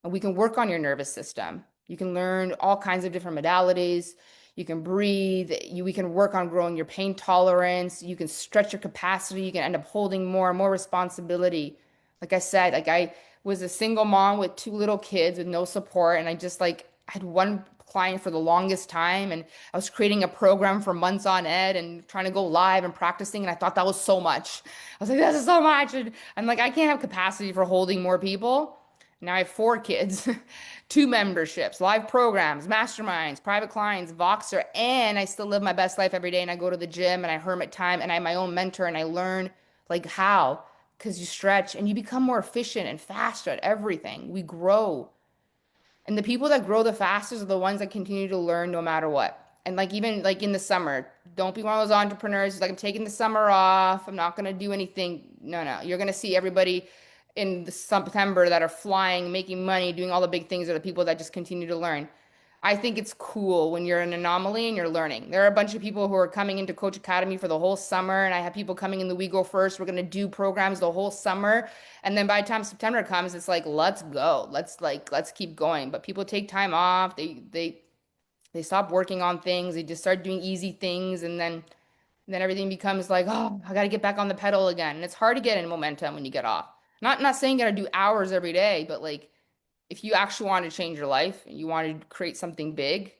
And we can work on your nervous system. You can learn all kinds of different modalities. You can breathe. We can work on growing your pain tolerance. You can stretch your capacity. You can end up holding more and more responsibility. Like I said, like I was a single mom with two little kids with no support. And I just like I had one client for the longest time. And I was creating a program for months on end and trying to go live and practicing. And I thought that was so much. I was like, this is so much. And I'm like, I can't have capacity for holding more people. Now I have four kids, two memberships, live programs, masterminds, private clients, Voxer, and I still live my best life every day. And I go to the gym and I hermit time and I have my own mentor and I learn like how, because you stretch and you become more efficient and faster at everything. We grow. And the people that grow the fastest are the ones that continue to learn no matter what. And like even like in the summer, don't be one of those entrepreneurs who's like, I'm taking the summer off. I'm not gonna do anything. No, no. You're gonna see everybody in the September that are flying, making money, doing all the big things are the people that just continue to learn. I think it's cool when you're an anomaly and you're learning. There are a bunch of people who are coming into Coach Academy for the whole summer, and I have people coming in the We Go First. We're gonna do programs the whole summer, and then by the time September comes, it's like let's go, let's keep going. But people take time off. They stop working on things. They just start doing easy things, and then everything becomes like, oh, I got to get back on the pedal again. And it's hard to get in momentum when you get off. Not saying you got to do hours every day, but like if you actually want to change your life and you want to create something big,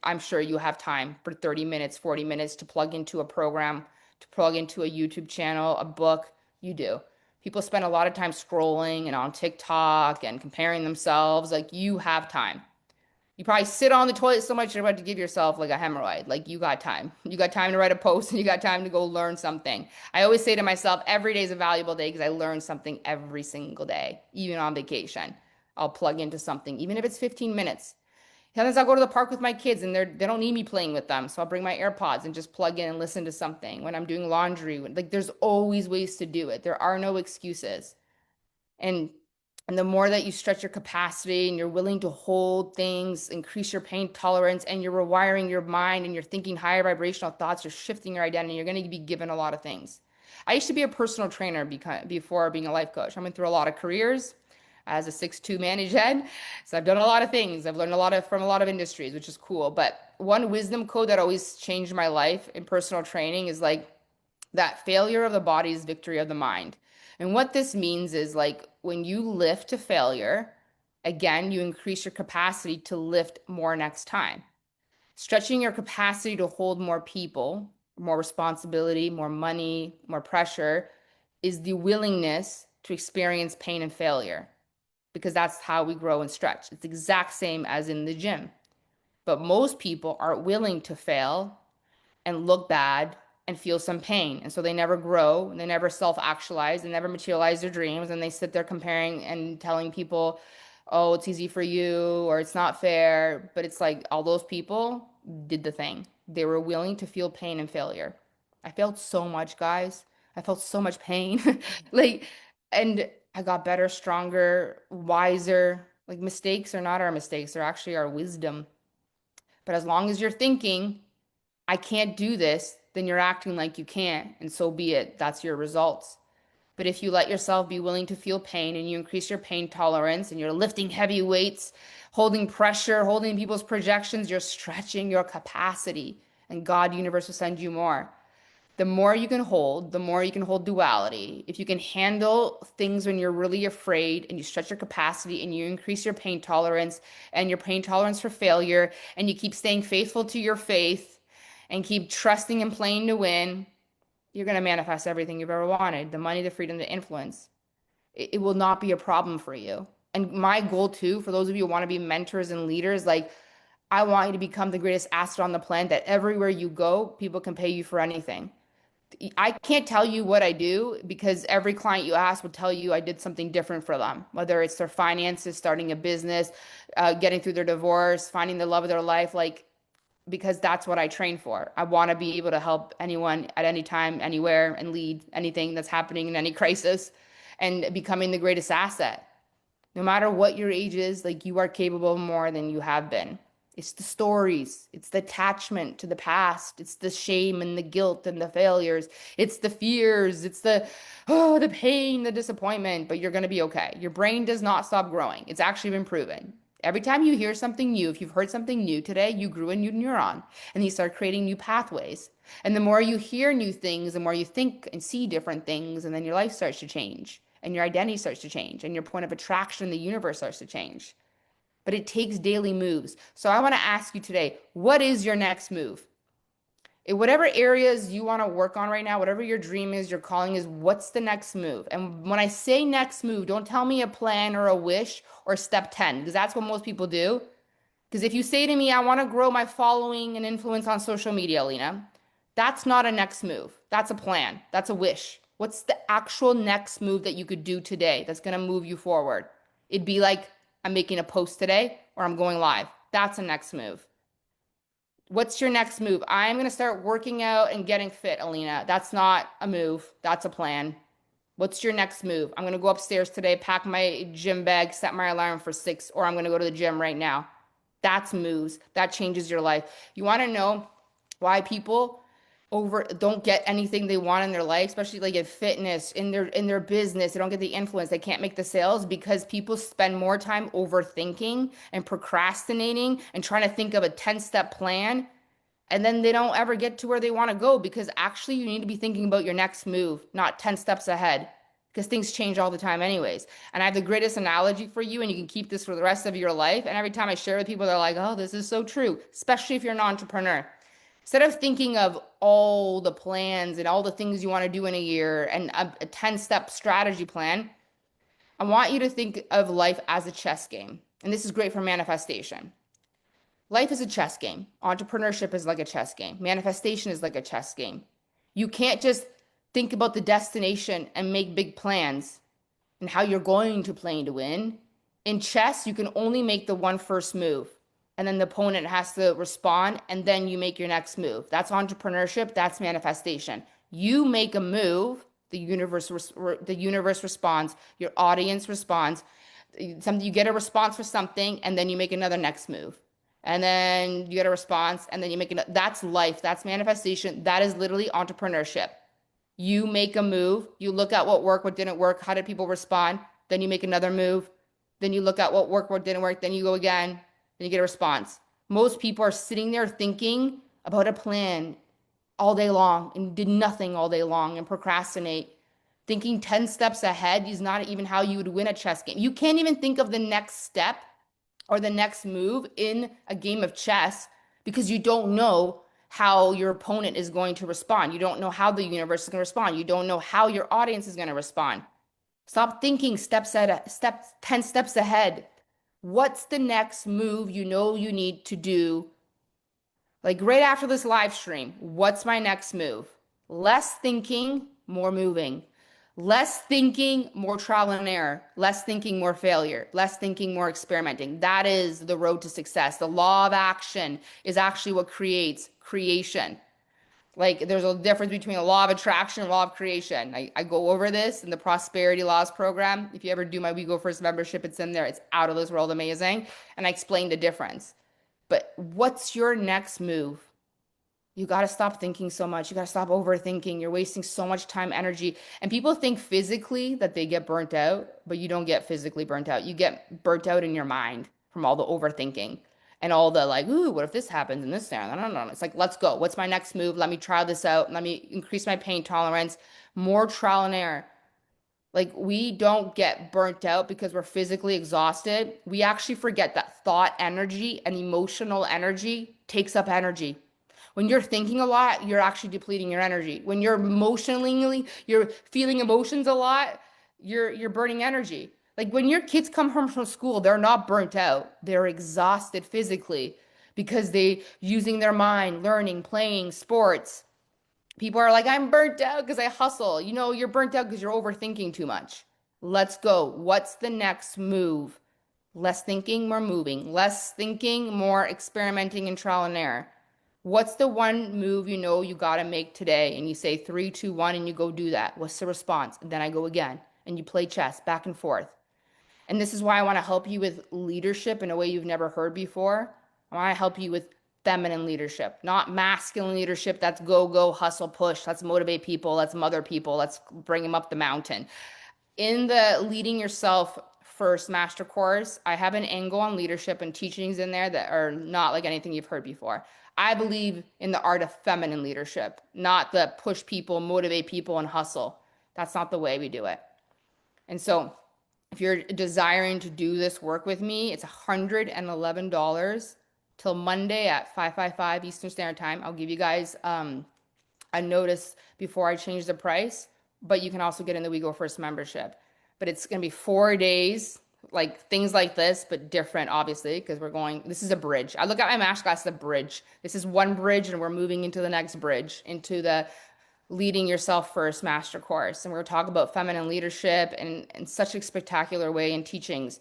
I'm sure you have time for 30 minutes, 40 minutes to plug into a program, to plug into a YouTube channel, a book. You do. People spend a lot of time scrolling and on TikTok and comparing themselves. Like you have time. You probably sit on the toilet so much you're about to give yourself like a hemorrhoid. Like you got time. You got time to write a post and you got time to go learn something. I always say to myself, every day is a valuable day because I learn something every single day, even on vacation. I'll plug into something, even if it's 15 minutes. Sometimes I'll go to the park with my kids and they don't need me playing with them. So I'll bring my AirPods and just plug in and listen to something when I'm doing laundry. Like there's always ways to do it. There are no excuses. And and the more that you stretch your capacity and you're willing to hold things, increase your pain tolerance, and you're rewiring your mind and you're thinking higher vibrational thoughts, you're shifting your identity, you're going to be given a lot of things. I used to be a personal trainer before being a life coach. I went through a lot of careers as a 6'2" managed head. So I've done a lot of things. I've learned a lot of from a lot of industries, which is cool. But one wisdom code that always changed my life in personal training is like that failure of the body is victory of the mind. And what this means is like when you lift to failure, again, you increase your capacity to lift more next time. Stretching your capacity to hold more people, more responsibility, more money, more pressure is the willingness to experience pain and failure. because that's how we grow and stretch. It's the exact same as in the gym. But most people aren't willing to fail and look bad and feel some pain. And so they never grow and they never self actualize, they never materialize their dreams. And they sit there comparing and telling people, oh, it's easy for you or it's not fair. But it's like all those people did the thing. They were willing to feel pain and failure. I felt so much, guys. I felt so much pain. Like, and I got better, stronger, wiser. Like, mistakes are not our mistakes, they're actually our wisdom. But as long as you're thinking, I can't do this, then you're acting like you can't, and so be it. That's your results. But if you let yourself be willing to feel pain and you increase your pain tolerance and you're lifting heavy weights, holding pressure, holding people's projections, you're stretching your capacity, and God, universe will send you more. The more you can hold duality. If you can handle things when you're really afraid and you stretch your capacity and you increase your pain tolerance and your pain tolerance for failure and you keep staying faithful to your faith and keep trusting and playing to win, you're going to manifest everything you've ever wanted. The money, the freedom, the influence. It will not be a problem for you. And my goal too, for those of you who want to be mentors and leaders, like I want you to become the greatest asset on the planet that everywhere you go, people can pay you for anything. I can't tell you what I do because every client you ask will tell you I did something different for them, whether it's their finances, starting a business, getting through their divorce, finding the love of their life, like, because that's what I train for. I want to be able to help anyone at any time, anywhere, and lead anything that's happening in any crisis and becoming the greatest asset. No matter what your age is, like you are capable of more than you have been. It's the stories, it's the attachment to the past, it's the shame and the guilt and the failures, it's the fears, it's the the pain, the disappointment, but you're going to be okay. Your brain does not stop growing. It's actually been proven. Every time you hear something new, if you've heard something new today, you grew a new neuron and you start creating new pathways. And the more you hear new things, the more you think and see different things, and then your life starts to change and your identity starts to change and your point of attraction in the universe starts to change. But it takes daily moves. So I want to ask you today, what is your next move? In whatever areas you want to work on right now, whatever your dream is, your calling is, what's the next move? And when I say next move, don't tell me a plan or a wish or step 10, because that's what most people do. Because if you say to me, I want to grow my following and influence on social media, Lena, that's not a next move. That's a plan. That's a wish. What's the actual next move that you could do today that's going to move you forward? It'd be like, I'm making a post today or I'm going live. That's a next move. What's your next move? I'm going to start working out and getting fit, Alina. That's not a move. That's a plan. What's your next move? I'm going to go upstairs today, pack my gym bag, set my alarm for 6, or I'm going to go to the gym right now. That's moves. That changes your life. You want to know why people over don't get anything they want in their life, especially like in fitness, in their business, they don't get the influence, they can't make the sales because people spend more time overthinking and procrastinating and trying to think of a 10-step plan, and then they don't ever get to where they want to go because actually you need to be thinking about your next move, not 10 steps ahead. Because things change all the time, anyways. And I have the greatest analogy for you, and you can keep this for the rest of your life. And every time I share with people, they're like, oh, this is so true, especially if you're an entrepreneur. Instead of thinking of all the plans and all the things you want to do in a year and a 10-step strategy plan, I want you to think of life as a chess game. And this is great for manifestation. Life is a chess game. Entrepreneurship is like a chess game. Manifestation is like a chess game. You can't just think about the destination and make big plans and how you're going to play to win. In chess, you can only make the one first move, and then the opponent has to respond, and then you make your next move. That's entrepreneurship. That's manifestation. You make a move, the universe responds, your audience responds. Something you get a response for something, and then you make another next move. And then you get a response, and then you make it. That's life. That's manifestation. That is literally entrepreneurship. You make a move, you look at what worked, what didn't work, how did people respond, then you make another move, then you look at what worked, what didn't work, then you go again, then you get a response. Most people are sitting there thinking about a plan all day long and did nothing all day long and procrastinate. Thinking 10 steps ahead is not even how you would win a chess game. You can't even think of the next step or the next move in a game of chess because you don't know how your opponent is going to respond. You don't know how the universe is going to respond. You don't know how your audience is going to respond. Stop thinking step 10 steps ahead. What's the next move you know you need to do? Like right after this live stream, what's my next move? Less thinking, more moving. Less thinking, more trial and error. Less thinking, more failure. Less thinking, more experimenting. That is the road to success. The law of action is actually what creates creation. Like there's a difference between a law of attraction and law of creation. I go over this in the prosperity laws program. If you ever do my We Go First membership, it's in there. It's out of this world amazing. And I explain the difference. But what's your next move? You got to stop thinking so much. You got to stop overthinking. You're wasting so much time, energy. And people think physically that they get burnt out, but you don't get physically burnt out. You get burnt out in your mind from all the overthinking and all the like, ooh, what if this happens and this there? No, no, no. It's like, let's go. What's my next move? Let me try this out. Let me increase my pain tolerance. More trial and error. Like we don't get burnt out because we're physically exhausted. We actually forget that thought energy and emotional energy takes up energy. When you're thinking a lot, you're actually depleting your energy. When you're feeling emotions a lot, you're burning energy. Like when your kids come home from school, they're not burnt out. They're exhausted physically because they using their mind, learning, playing sports. People are like, I'm burnt out because I hustle. You know, you're burnt out because you're overthinking too much. Let's go. What's the next move? Less thinking, more moving. Less thinking, more experimenting and trial and error. What's the one move you know you got to make today? And you say three, two, one, and you go do that. What's the response? And then I go again. And you play chess back and forth. And this is why I want to help you with leadership in a way you've never heard before. I want to help you with feminine leadership, not masculine leadership. That's go, go, hustle, push. Let's motivate people. Let's mother people. Let's bring them up the mountain. In the Leading Yourself First Master Course, I have an angle on leadership and teachings in there that are not like anything you've heard before. I believe in the art of feminine leadership, not the push people, motivate people, and hustle. That's not the way we do it. And so, if you're desiring to do this work with me, it's $111 till Monday at 5:55 Eastern Standard Time. I'll give you guys a notice before I change the price, but you can also get in the We Go First membership. But it's going to be 4 days, like things like this, but different, obviously, because this is a bridge. I look at my masterclass as a bridge. This is one bridge, and we're moving into the next bridge, into the Leading Yourself First Master Course. And we're going to talk about feminine leadership in such a spectacular way in teachings.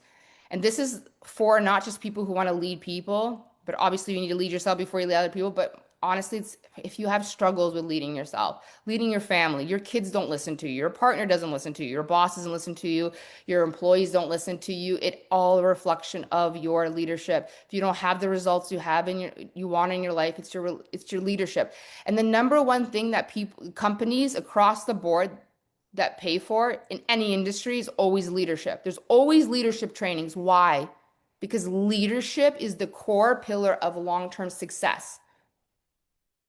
And this is for not just people who want to lead people, but obviously you need to lead yourself before you lead other people. But honestly, it's if you have struggles with leading yourself, leading your family, your kids don't listen to you, your partner doesn't listen to you, your boss doesn't listen to you, your employees don't listen to you. It all a reflection of your leadership. If you don't have the results you want in your life, it's your leadership. And the number one thing that companies across the board that pay for in any industry is always leadership. There's always leadership trainings. Why? Because leadership is the core pillar of long-term success.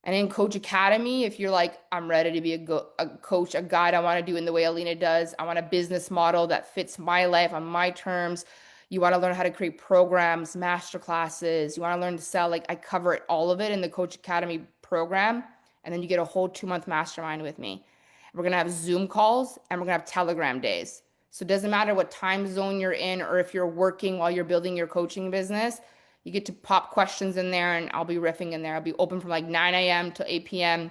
And in Coach Academy, if you're like, I'm ready to be a coach, a guide, I want to do in the way Alina does. I want a business model that fits my life on my terms. You want to learn how to create programs, master classes. You want to learn to sell. Like I cover all of it in the Coach Academy program. And then you get a whole 2-month mastermind with me. We're going to have Zoom calls and we're going to have Telegram days. So it doesn't matter what time zone you're in or if you're working while you're building your coaching business. You get to pop questions in there and I'll be riffing in there. I'll be open from like 9 a.m. to 8 p.m.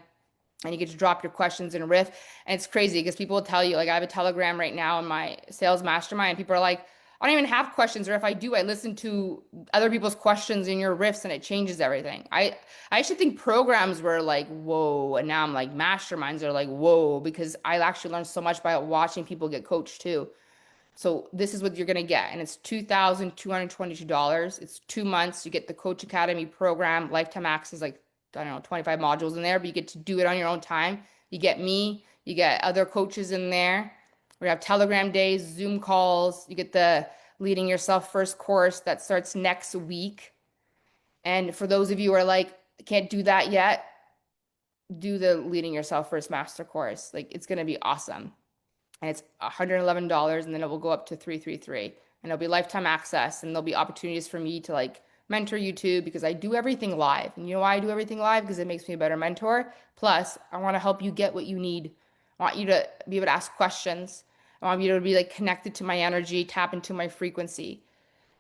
and you get to drop your questions and riff. And it's crazy because people will tell you, like I have a Telegram right now in my sales mastermind. And people are like, I don't even have questions. Or if I do, I listen to other people's questions in your riffs and it changes everything. I actually think programs were like, whoa. And now I'm like, masterminds are like, whoa, because I actually learned so much by watching people get coached too. So this is what you're gonna get, and it's $2,222. It's 2 months. You get the Coach Academy program, lifetime access, like I don't know, 25 modules in there, but you get to do it on your own time. You get me, you get other coaches in there. We have Telegram days, Zoom calls. You get the Leading Yourself First course that starts next week. And for those of you who are like, can't do that yet, do the Leading Yourself First master course. Like it's gonna be awesome. And it's $111 and then it will go up to 333 and it'll be lifetime access and there'll be opportunities for me to like mentor you too because I do everything live. And you know why I do everything live? Because it makes me a better mentor. Plus, I want to help you get what you need. I want you to be able to ask questions. I want you to be like connected to my energy, tap into my frequency.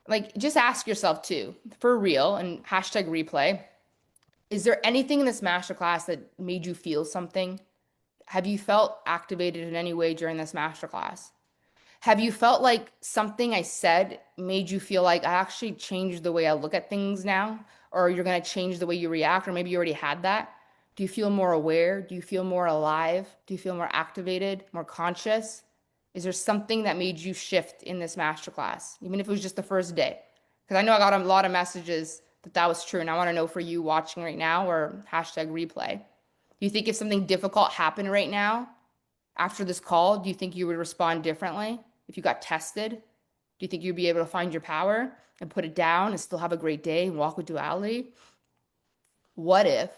Like, just ask yourself too, for real, and hashtag replay. Is there anything in this masterclass that made you feel something? Have you felt activated in any way during this masterclass? Have you felt like something I said made you feel like I actually changed the way I look at things now? Or you're going to change the way you react? Or maybe you already had that? Do you feel more aware? Do you feel more alive? Do you feel more activated, more conscious? Is there something that made you shift in this masterclass, even if it was just the first day? Because I know I got a lot of messages that that was true. And I want to know for you watching right now or hashtag replay. Do you think if something difficult happened right now after this call, do you think you would respond differently? If you got tested, do you think you'd be able to find your power and put it down and still have a great day and walk with duality? What if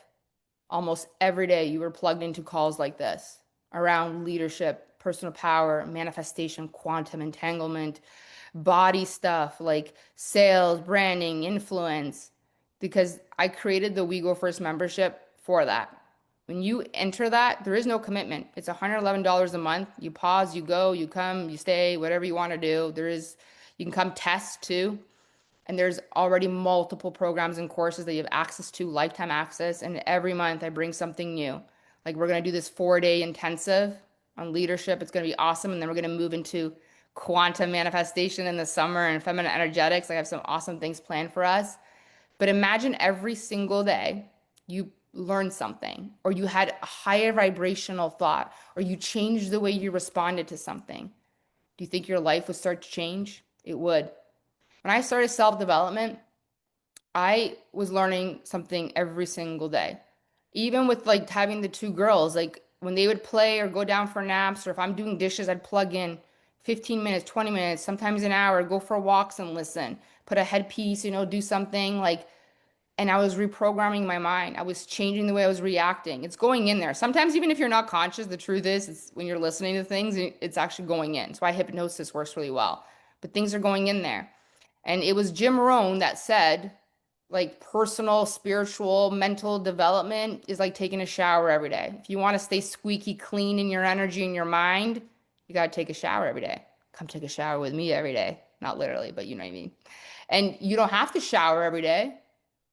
almost every day you were plugged into calls like this around leadership, personal power, manifestation, quantum entanglement, body stuff like sales, branding, influence? Because I created the We Go First membership for that. When you enter that, there is no commitment. It's $111 a month. You pause, you go, you come, you stay, whatever you want to do. You can come test too. And there's already multiple programs and courses that you have access to, lifetime access. And every month I bring something new. Like we're going to do this 4-day intensive on leadership. It's going to be awesome. And then we're going to move into quantum manifestation in the summer and feminine energetics. I have some awesome things planned for us. But imagine every single day you learned something, or you had a higher vibrational thought, or you changed the way you responded to something. Do you think your life would start to change? It would. When I started self development, I was learning something every single day. Even with like having the two girls, like when they would play or go down for naps, or if I'm doing dishes, I'd plug in 15 minutes, 20 minutes, sometimes an hour, go for walks and listen, put a headpiece, do something like, and I was reprogramming my mind. I was changing the way I was reacting. It's going in there. Sometimes, even if you're not conscious, the truth is, it's when you're listening to things, it's actually going in. That's why hypnosis works really well. But things are going in there. And it was Jim Rohn that said, like, personal, spiritual, mental development is like taking a shower every day. If you want to stay squeaky clean in your energy and your mind, you got to take a shower every day. Come take a shower with me every day. Not literally, but you know what I mean. And you don't have to shower every day,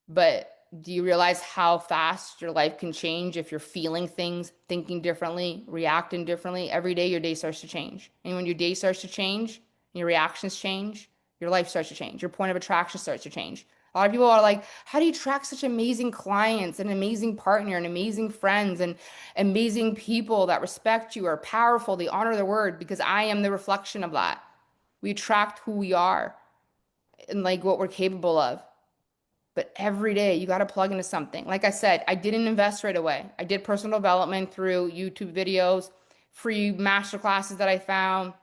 but do you realize how fast your life can change if you're feeling things, thinking differently, reacting differently? Every day your day starts to change. And when your day starts to change, your reactions change, your life starts to change. Your point of attraction starts to change. A lot of people are like, how do you attract such amazing clients, an amazing partner, and amazing friends, and amazing people that respect you, are powerful, they honor their word? Because I am the reflection of that. We attract who we are and like what we're capable of. But every day you got to plug into something. Like I said, I didn't invest right away. I did personal development through YouTube videos, free master classes that I found,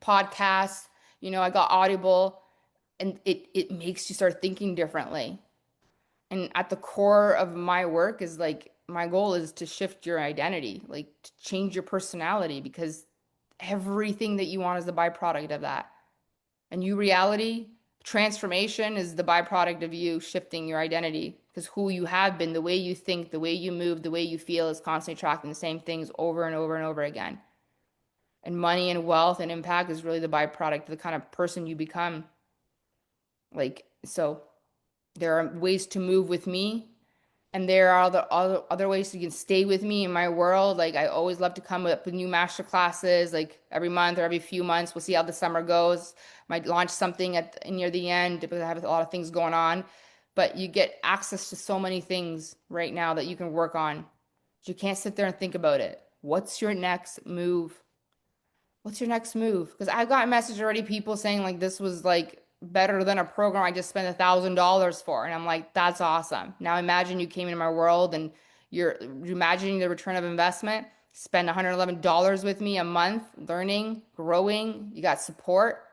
podcasts. I got Audible, and it makes you start thinking differently. And at the core of my work is like my goal is to shift your identity, like to change your personality, because everything that you want is the byproduct of that. And you reality transformation is the byproduct of you shifting your identity, because who you have been, the way you think, the way you move, the way you feel is constantly attracting the same things over and over and over again. And money and wealth and impact is really the byproduct of the kind of person you become. Like, so there are ways to move with me, and there are other ways you can stay with me in my world. Like, I always love to come up with new master classes, like every month or every few months. We'll see how the summer goes. Might launch something near the end because I have a lot of things going on. But you get access to so many things right now that you can work on. You can't sit there and think about it. What's your next move? What's your next move? Because I've got a message already, people saying like this was like better than a program I just spent $1,000 for. And I'm like, that's awesome. Now imagine you came into my world and you're imagining the return of investment. Spend $111 with me a month, learning, growing. You got support.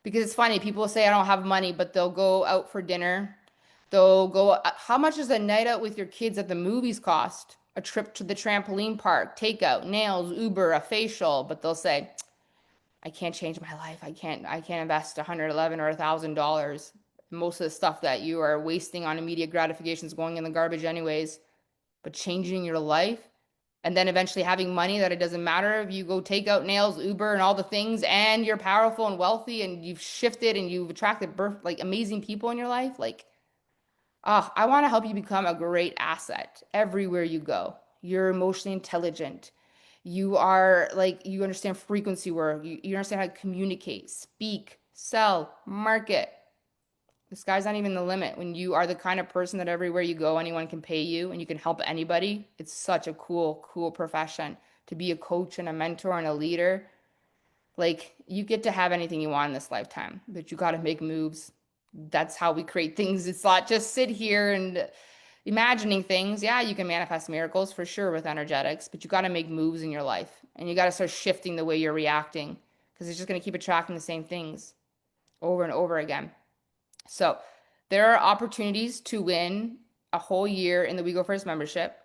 Because it's funny, people say I don't have money, but they'll go out for dinner. They'll go, how much does a night out with your kids at the movies cost? A trip to the trampoline park, takeout, nails, Uber, a facial. But they'll say, I can't change my life. I can't invest 111 or $1,000. Most of the stuff that you are wasting on immediate gratification is going in the garbage anyways. But changing your life, And then eventually having money that it doesn't matter if you go take out nails, Uber, and all the things, and you're powerful and wealthy, and you've shifted and you've attracted birth like amazing people in your life. Like, ah, I want to help you become a great asset everywhere you go. You're emotionally intelligent. You are like, you understand frequency work. You understand how to communicate, speak, sell, market. The sky's not even the limit. When you are the kind of person that everywhere you go, anyone can pay you and you can help anybody, it's such a cool, cool profession to be a coach and a mentor and a leader. Like, you get to have anything you want in this lifetime, but you got to make moves. That's how we create things. It's not just sit here and imagining things. Yeah, you can manifest miracles for sure with energetics, but you got to make moves in your life and you got to start shifting the way you're reacting because it's just going to keep attracting the same things over and over again. So there are opportunities to win a whole year in the We Go First membership.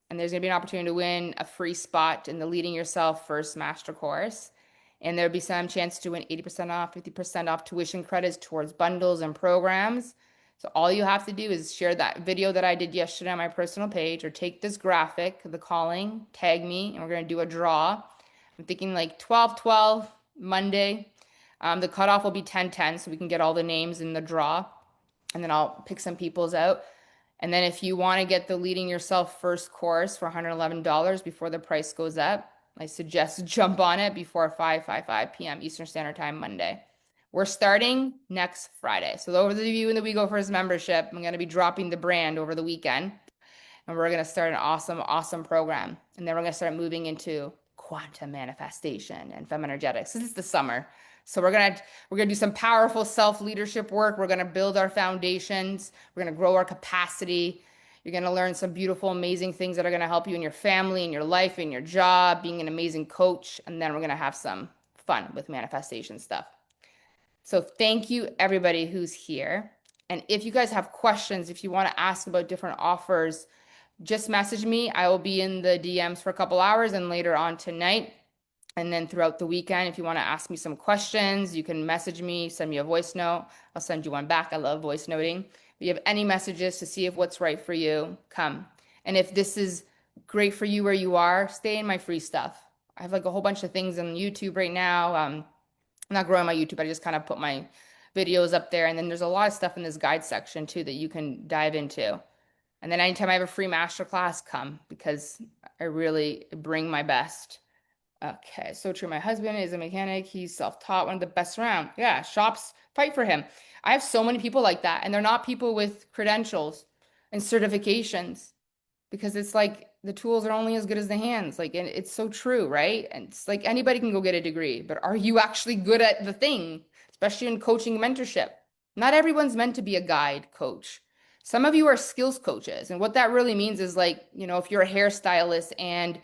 And there's going to be an opportunity to win a free spot in the Leading Yourself First Master Course. And there'll be some chance to win 80% off, 50% off tuition credits towards bundles and programs. So all you have to do is share that video that I did yesterday on my personal page or take this graphic, the calling, tag me, and we're going to do a draw. I'm thinking like 12/12 Monday. The cutoff will be 10/10 so we can get all the names in the draw. And then I'll pick some people's out. And then if you want to get the Leading Yourself First course for $111 before the price goes up, I suggest jump on it before 5 p.m. Eastern Standard Time Monday. We're starting next Friday. So over the you in the We Go First membership, I'm going to be dropping the brand over the weekend. And we're going to start an awesome, awesome program. And then we're going to start moving into quantum manifestation and fem-energetics. This is the summer. So we're gonna do some powerful self-leadership work. We're gonna build our foundations. We're gonna grow our capacity. You're gonna learn some beautiful, amazing things that are gonna help you in your family, in your life, in your job, being an amazing coach. And then we're gonna have some fun with manifestation stuff. So thank you everybody who's here. And if you guys have questions, if you want to ask about different offers, just message me. I will be in the DMs for a couple hours and later on tonight. And then throughout the weekend, if you want to ask me some questions, you can message me, send me a voice note. I'll send you one back. I love voice noting. If you have any messages to see if what's right for you, come. And if this is great for you where you are, stay in my free stuff. I have like a whole bunch of things on YouTube right now. I'm not growing my YouTube. I just kind of put my videos up there. And then there's a lot of stuff in this guide section too that you can dive into. And then anytime I have a free masterclass, come because I really bring my best. Okay, so true. My husband is a mechanic. He's self-taught, one of the best around. Yeah, shops fight for him. I have so many people like that, and they're not people with credentials and certifications because it's like the tools are only as good as the hands. Like, and it's so true, right? And it's like anybody can go get a degree, but are you actually good at the thing, especially in coaching and mentorship? Not everyone's meant to be a guide coach. Some of you are skills coaches, and what that really means is like, if you're a hairstylist and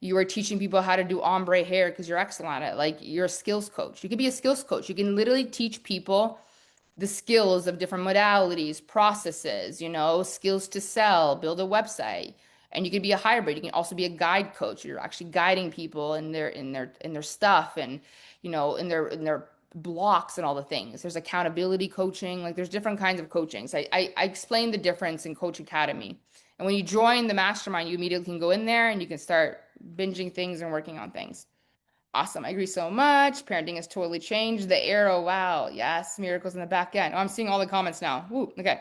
you are teaching people how to do ombre hair because you're excellent at it, like you're a skills coach. You can be a skills coach. You can literally teach people the skills of different modalities, processes, skills to sell, build a website. And you can be a hybrid. You can also be a guide coach. You're actually guiding people in their stuff and in their blocks and all the things. There's accountability coaching, like there's different kinds of coaching. So I explain the difference in Coach Academy. And when you join the mastermind, you immediately can go in there and you can start binging things and working on things. Awesome. I agree so much. Parenting has totally changed. The arrow. Wow. Yes. Miracles in the back end. Oh, I'm seeing all the comments now. Woo. Okay.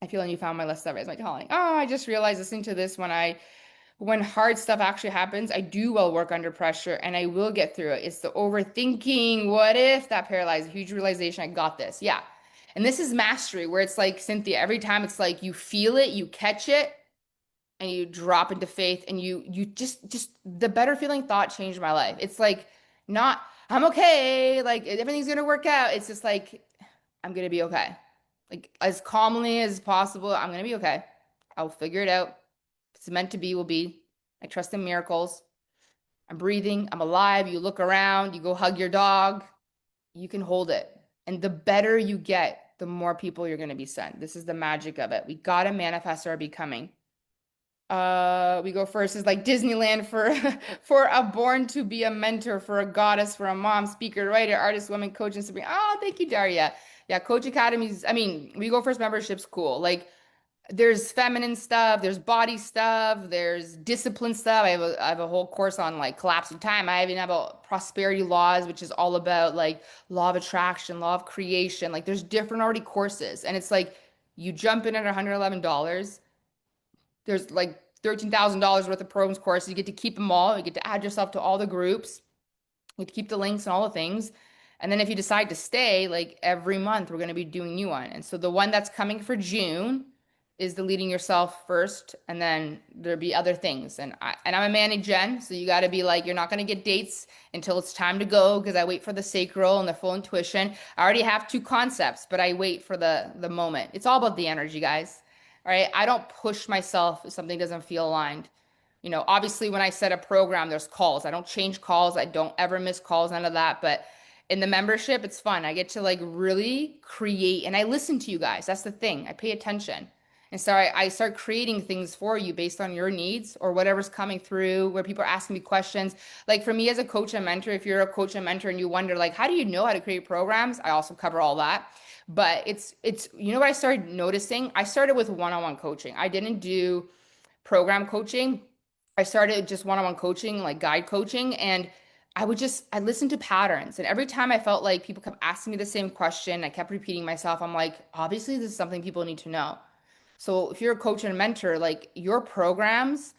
I feel like you found my list of my calling. Oh, I just realized listening to this when hard stuff actually happens, I do well work under pressure and I will get through it. It's the overthinking. What if that paralyzed? A huge realization. I got this. Yeah. And this is mastery where it's like, Cynthia, every time it's like you feel it, you catch it, and you drop into faith and you just the better feeling thought changed my life. It's like not I'm okay, like everything's gonna work out. It's just like I'm gonna be okay. Like as calmly as possible, I'm gonna be okay. I'll figure it out. If it's meant to be, will be. I trust in miracles. I'm breathing, I'm alive. You look around, you go hug your dog, you can hold it. And the better you get, the more people you're gonna be sent. This is the magic of it. We gotta manifest our becoming. We go first is like Disneyland for for a born to be a mentor, for a goddess, for a mom, speaker, writer, artist, woman, coach, and Sabrina. Oh, thank you, Daria. Yeah, Coach Academies. I mean, we go first membership's cool. Like There's feminine stuff, there's body stuff, there's discipline stuff. I have a whole course on like collapsing time. I even have a prosperity laws, which is all about like law of attraction, law of creation. Like there's different already courses. And it's like you jump in at $111. There's like $13,000 worth of programs courses. You get to keep them all. You get to add yourself to all the groups. You keep the links and all the things. And then if you decide to stay, like every month, we're going to be doing new one. And so the one that's coming for June is the leading yourself first, and then there'll be other things. And I'm a Manny Gen, so you got to be like, you're not going to get dates until it's time to go because I wait for the sacral and the full intuition. I already have two concepts, but I wait for the moment. It's all about the energy, guys. All right. I don't push myself if something doesn't feel aligned. Obviously, when I set a program, there's calls. I don't change calls. I don't ever miss calls, none of that. But in the membership, it's fun. I get to like really create and I listen to you guys. That's the thing. I pay attention. And so I start creating things for you based on your needs or whatever's coming through, where people are asking me questions. Like for me as a coach and mentor, if you're a coach and mentor and you wonder, like, how do you know how to create programs? I also cover all that. But what I started noticing? I started with one-on-one coaching. I didn't do program coaching. I started just one-on-one coaching, like guide coaching, and I listened to patterns. And every time I felt like people kept asking me the same question, I kept repeating myself. I'm like, obviously, this is something people need to know. So if you're a coach and a mentor, like your programs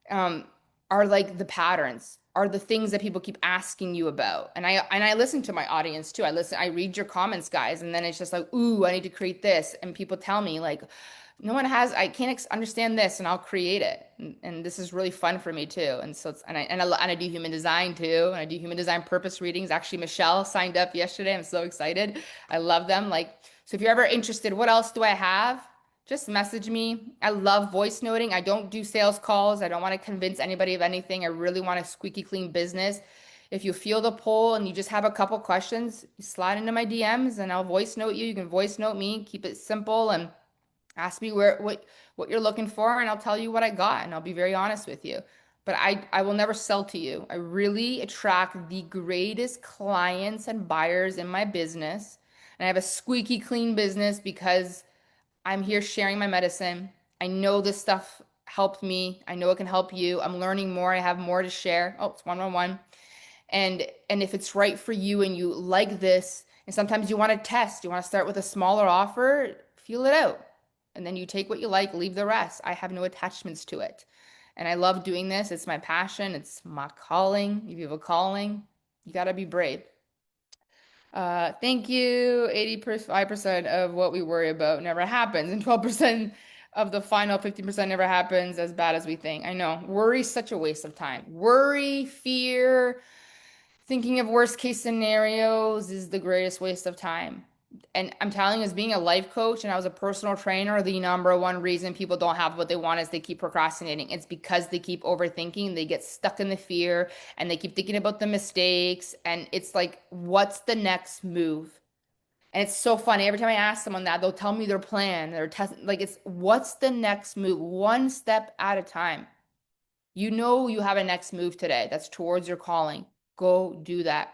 um, are like the patterns, are the things that people keep asking you about. And I listen to my audience too. I read your comments, guys, and then it's just like, ooh, I need to create this. And people tell me like, no one has, I can't understand this, and I'll create it. And this is really fun for me too. And so and I do human design too, and I do human design purpose readings. Actually, Michelle signed up yesterday. I'm so excited. I love them. Like, so if you're ever interested, what else do I have? Just message me. I love voice noting. I don't do sales calls. I don't want to convince anybody of anything. I really want a squeaky clean business. If you feel the pull and you just have a couple questions, you slide into my DMs and I'll voice note you. You can voice note me, keep it simple, and ask me what you're looking for, and I'll tell you what I got, and I'll be very honest with you. But I will never sell to you. I really attract the greatest clients and buyers in my business. And I have a squeaky clean business because I'm here sharing my medicine. I know this stuff helped me. I know it can help you. I'm learning more. I have more to share. Oh, it's one-on-one. And if it's right for you and you like this, and sometimes you want to test, you want to start with a smaller offer, feel it out. And then you take what you like, leave the rest. I have no attachments to it. And I love doing this. It's my passion. It's my calling. If you have a calling, you got to be brave. Thank you. 85% of what we worry about never happens, and 12% of the final 50% never happens as bad as we think. I know. Worry is such a waste of time. Worry, fear, thinking of worst case scenarios is the greatest waste of time. And I'm telling you, as being a life coach and I was a personal trainer, the number one reason people don't have what they want is they keep procrastinating. It's because they keep overthinking, they get stuck in the fear, and they keep thinking about the mistakes. And it's like, what's the next move? And it's so funny. Every time I ask someone that, they'll tell me their plan. They're testing, like, it's what's the next move? One step at a time. You know you have a next move today that's towards your calling. Go do that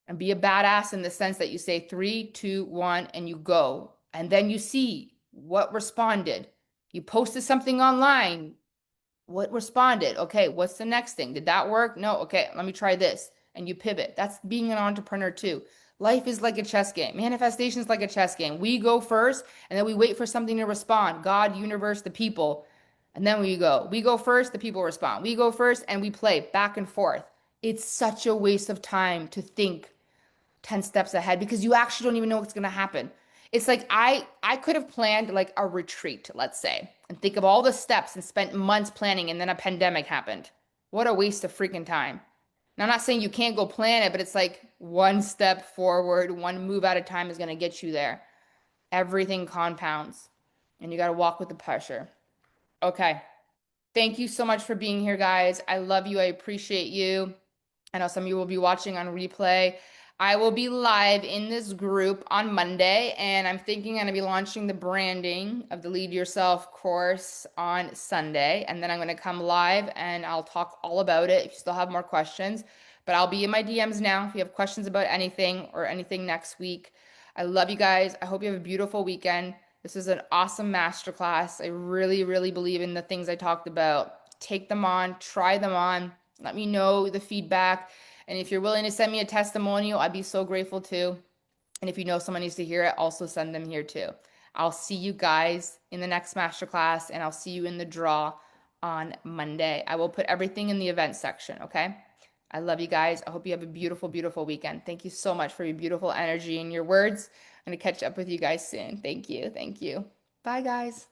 and be a badass in the sense that you say three, two, one, and you go. And then you see what responded. You posted something online. What responded? Okay, what's the next thing? Did that work? No. Okay, let me try this. And you pivot. That's being an entrepreneur too. Life is like a chess game. Manifestation is like a chess game. We go first and then we wait for something to respond. God, universe, the people. And then we go. We go first, the people respond. We go first and we play back and forth. It's such a waste of time to think 10 steps ahead because you actually don't even know what's going to happen. It's like I could have planned like a retreat, let's say, and think of all the steps and spent months planning and then a pandemic happened. What a waste of freaking time. Now, I'm not saying you can't go plan it, but it's like one step forward, one move at a time is going to get you there. Everything compounds and you got to walk with the pressure. Okay. Thank you so much for being here, guys. I love you. I appreciate you. I know some of you will be watching on replay. I will be live in this group on Monday, and I'm thinking I'm going to be launching the branding of the Lead Yourself course on Sunday. And then I'm going to come live and I'll talk all about it if you still have more questions. But I'll be in my DMs now if you have questions about anything or anything next week. I love you guys. I hope you have a beautiful weekend. This is an awesome masterclass. I really, really believe in the things I talked about. Take them on, try them on. Let me know the feedback. And if you're willing to send me a testimonial, I'd be so grateful too. And if you know someone needs to hear it, also send them here too. I'll see you guys in the next masterclass and I'll see you in the draw on Monday. I will put everything in the event section, okay? I love you guys. I hope you have a beautiful, beautiful weekend. Thank you so much for your beautiful energy and your words. I'm going to catch up with you guys soon. Thank you. Thank you. Bye, guys.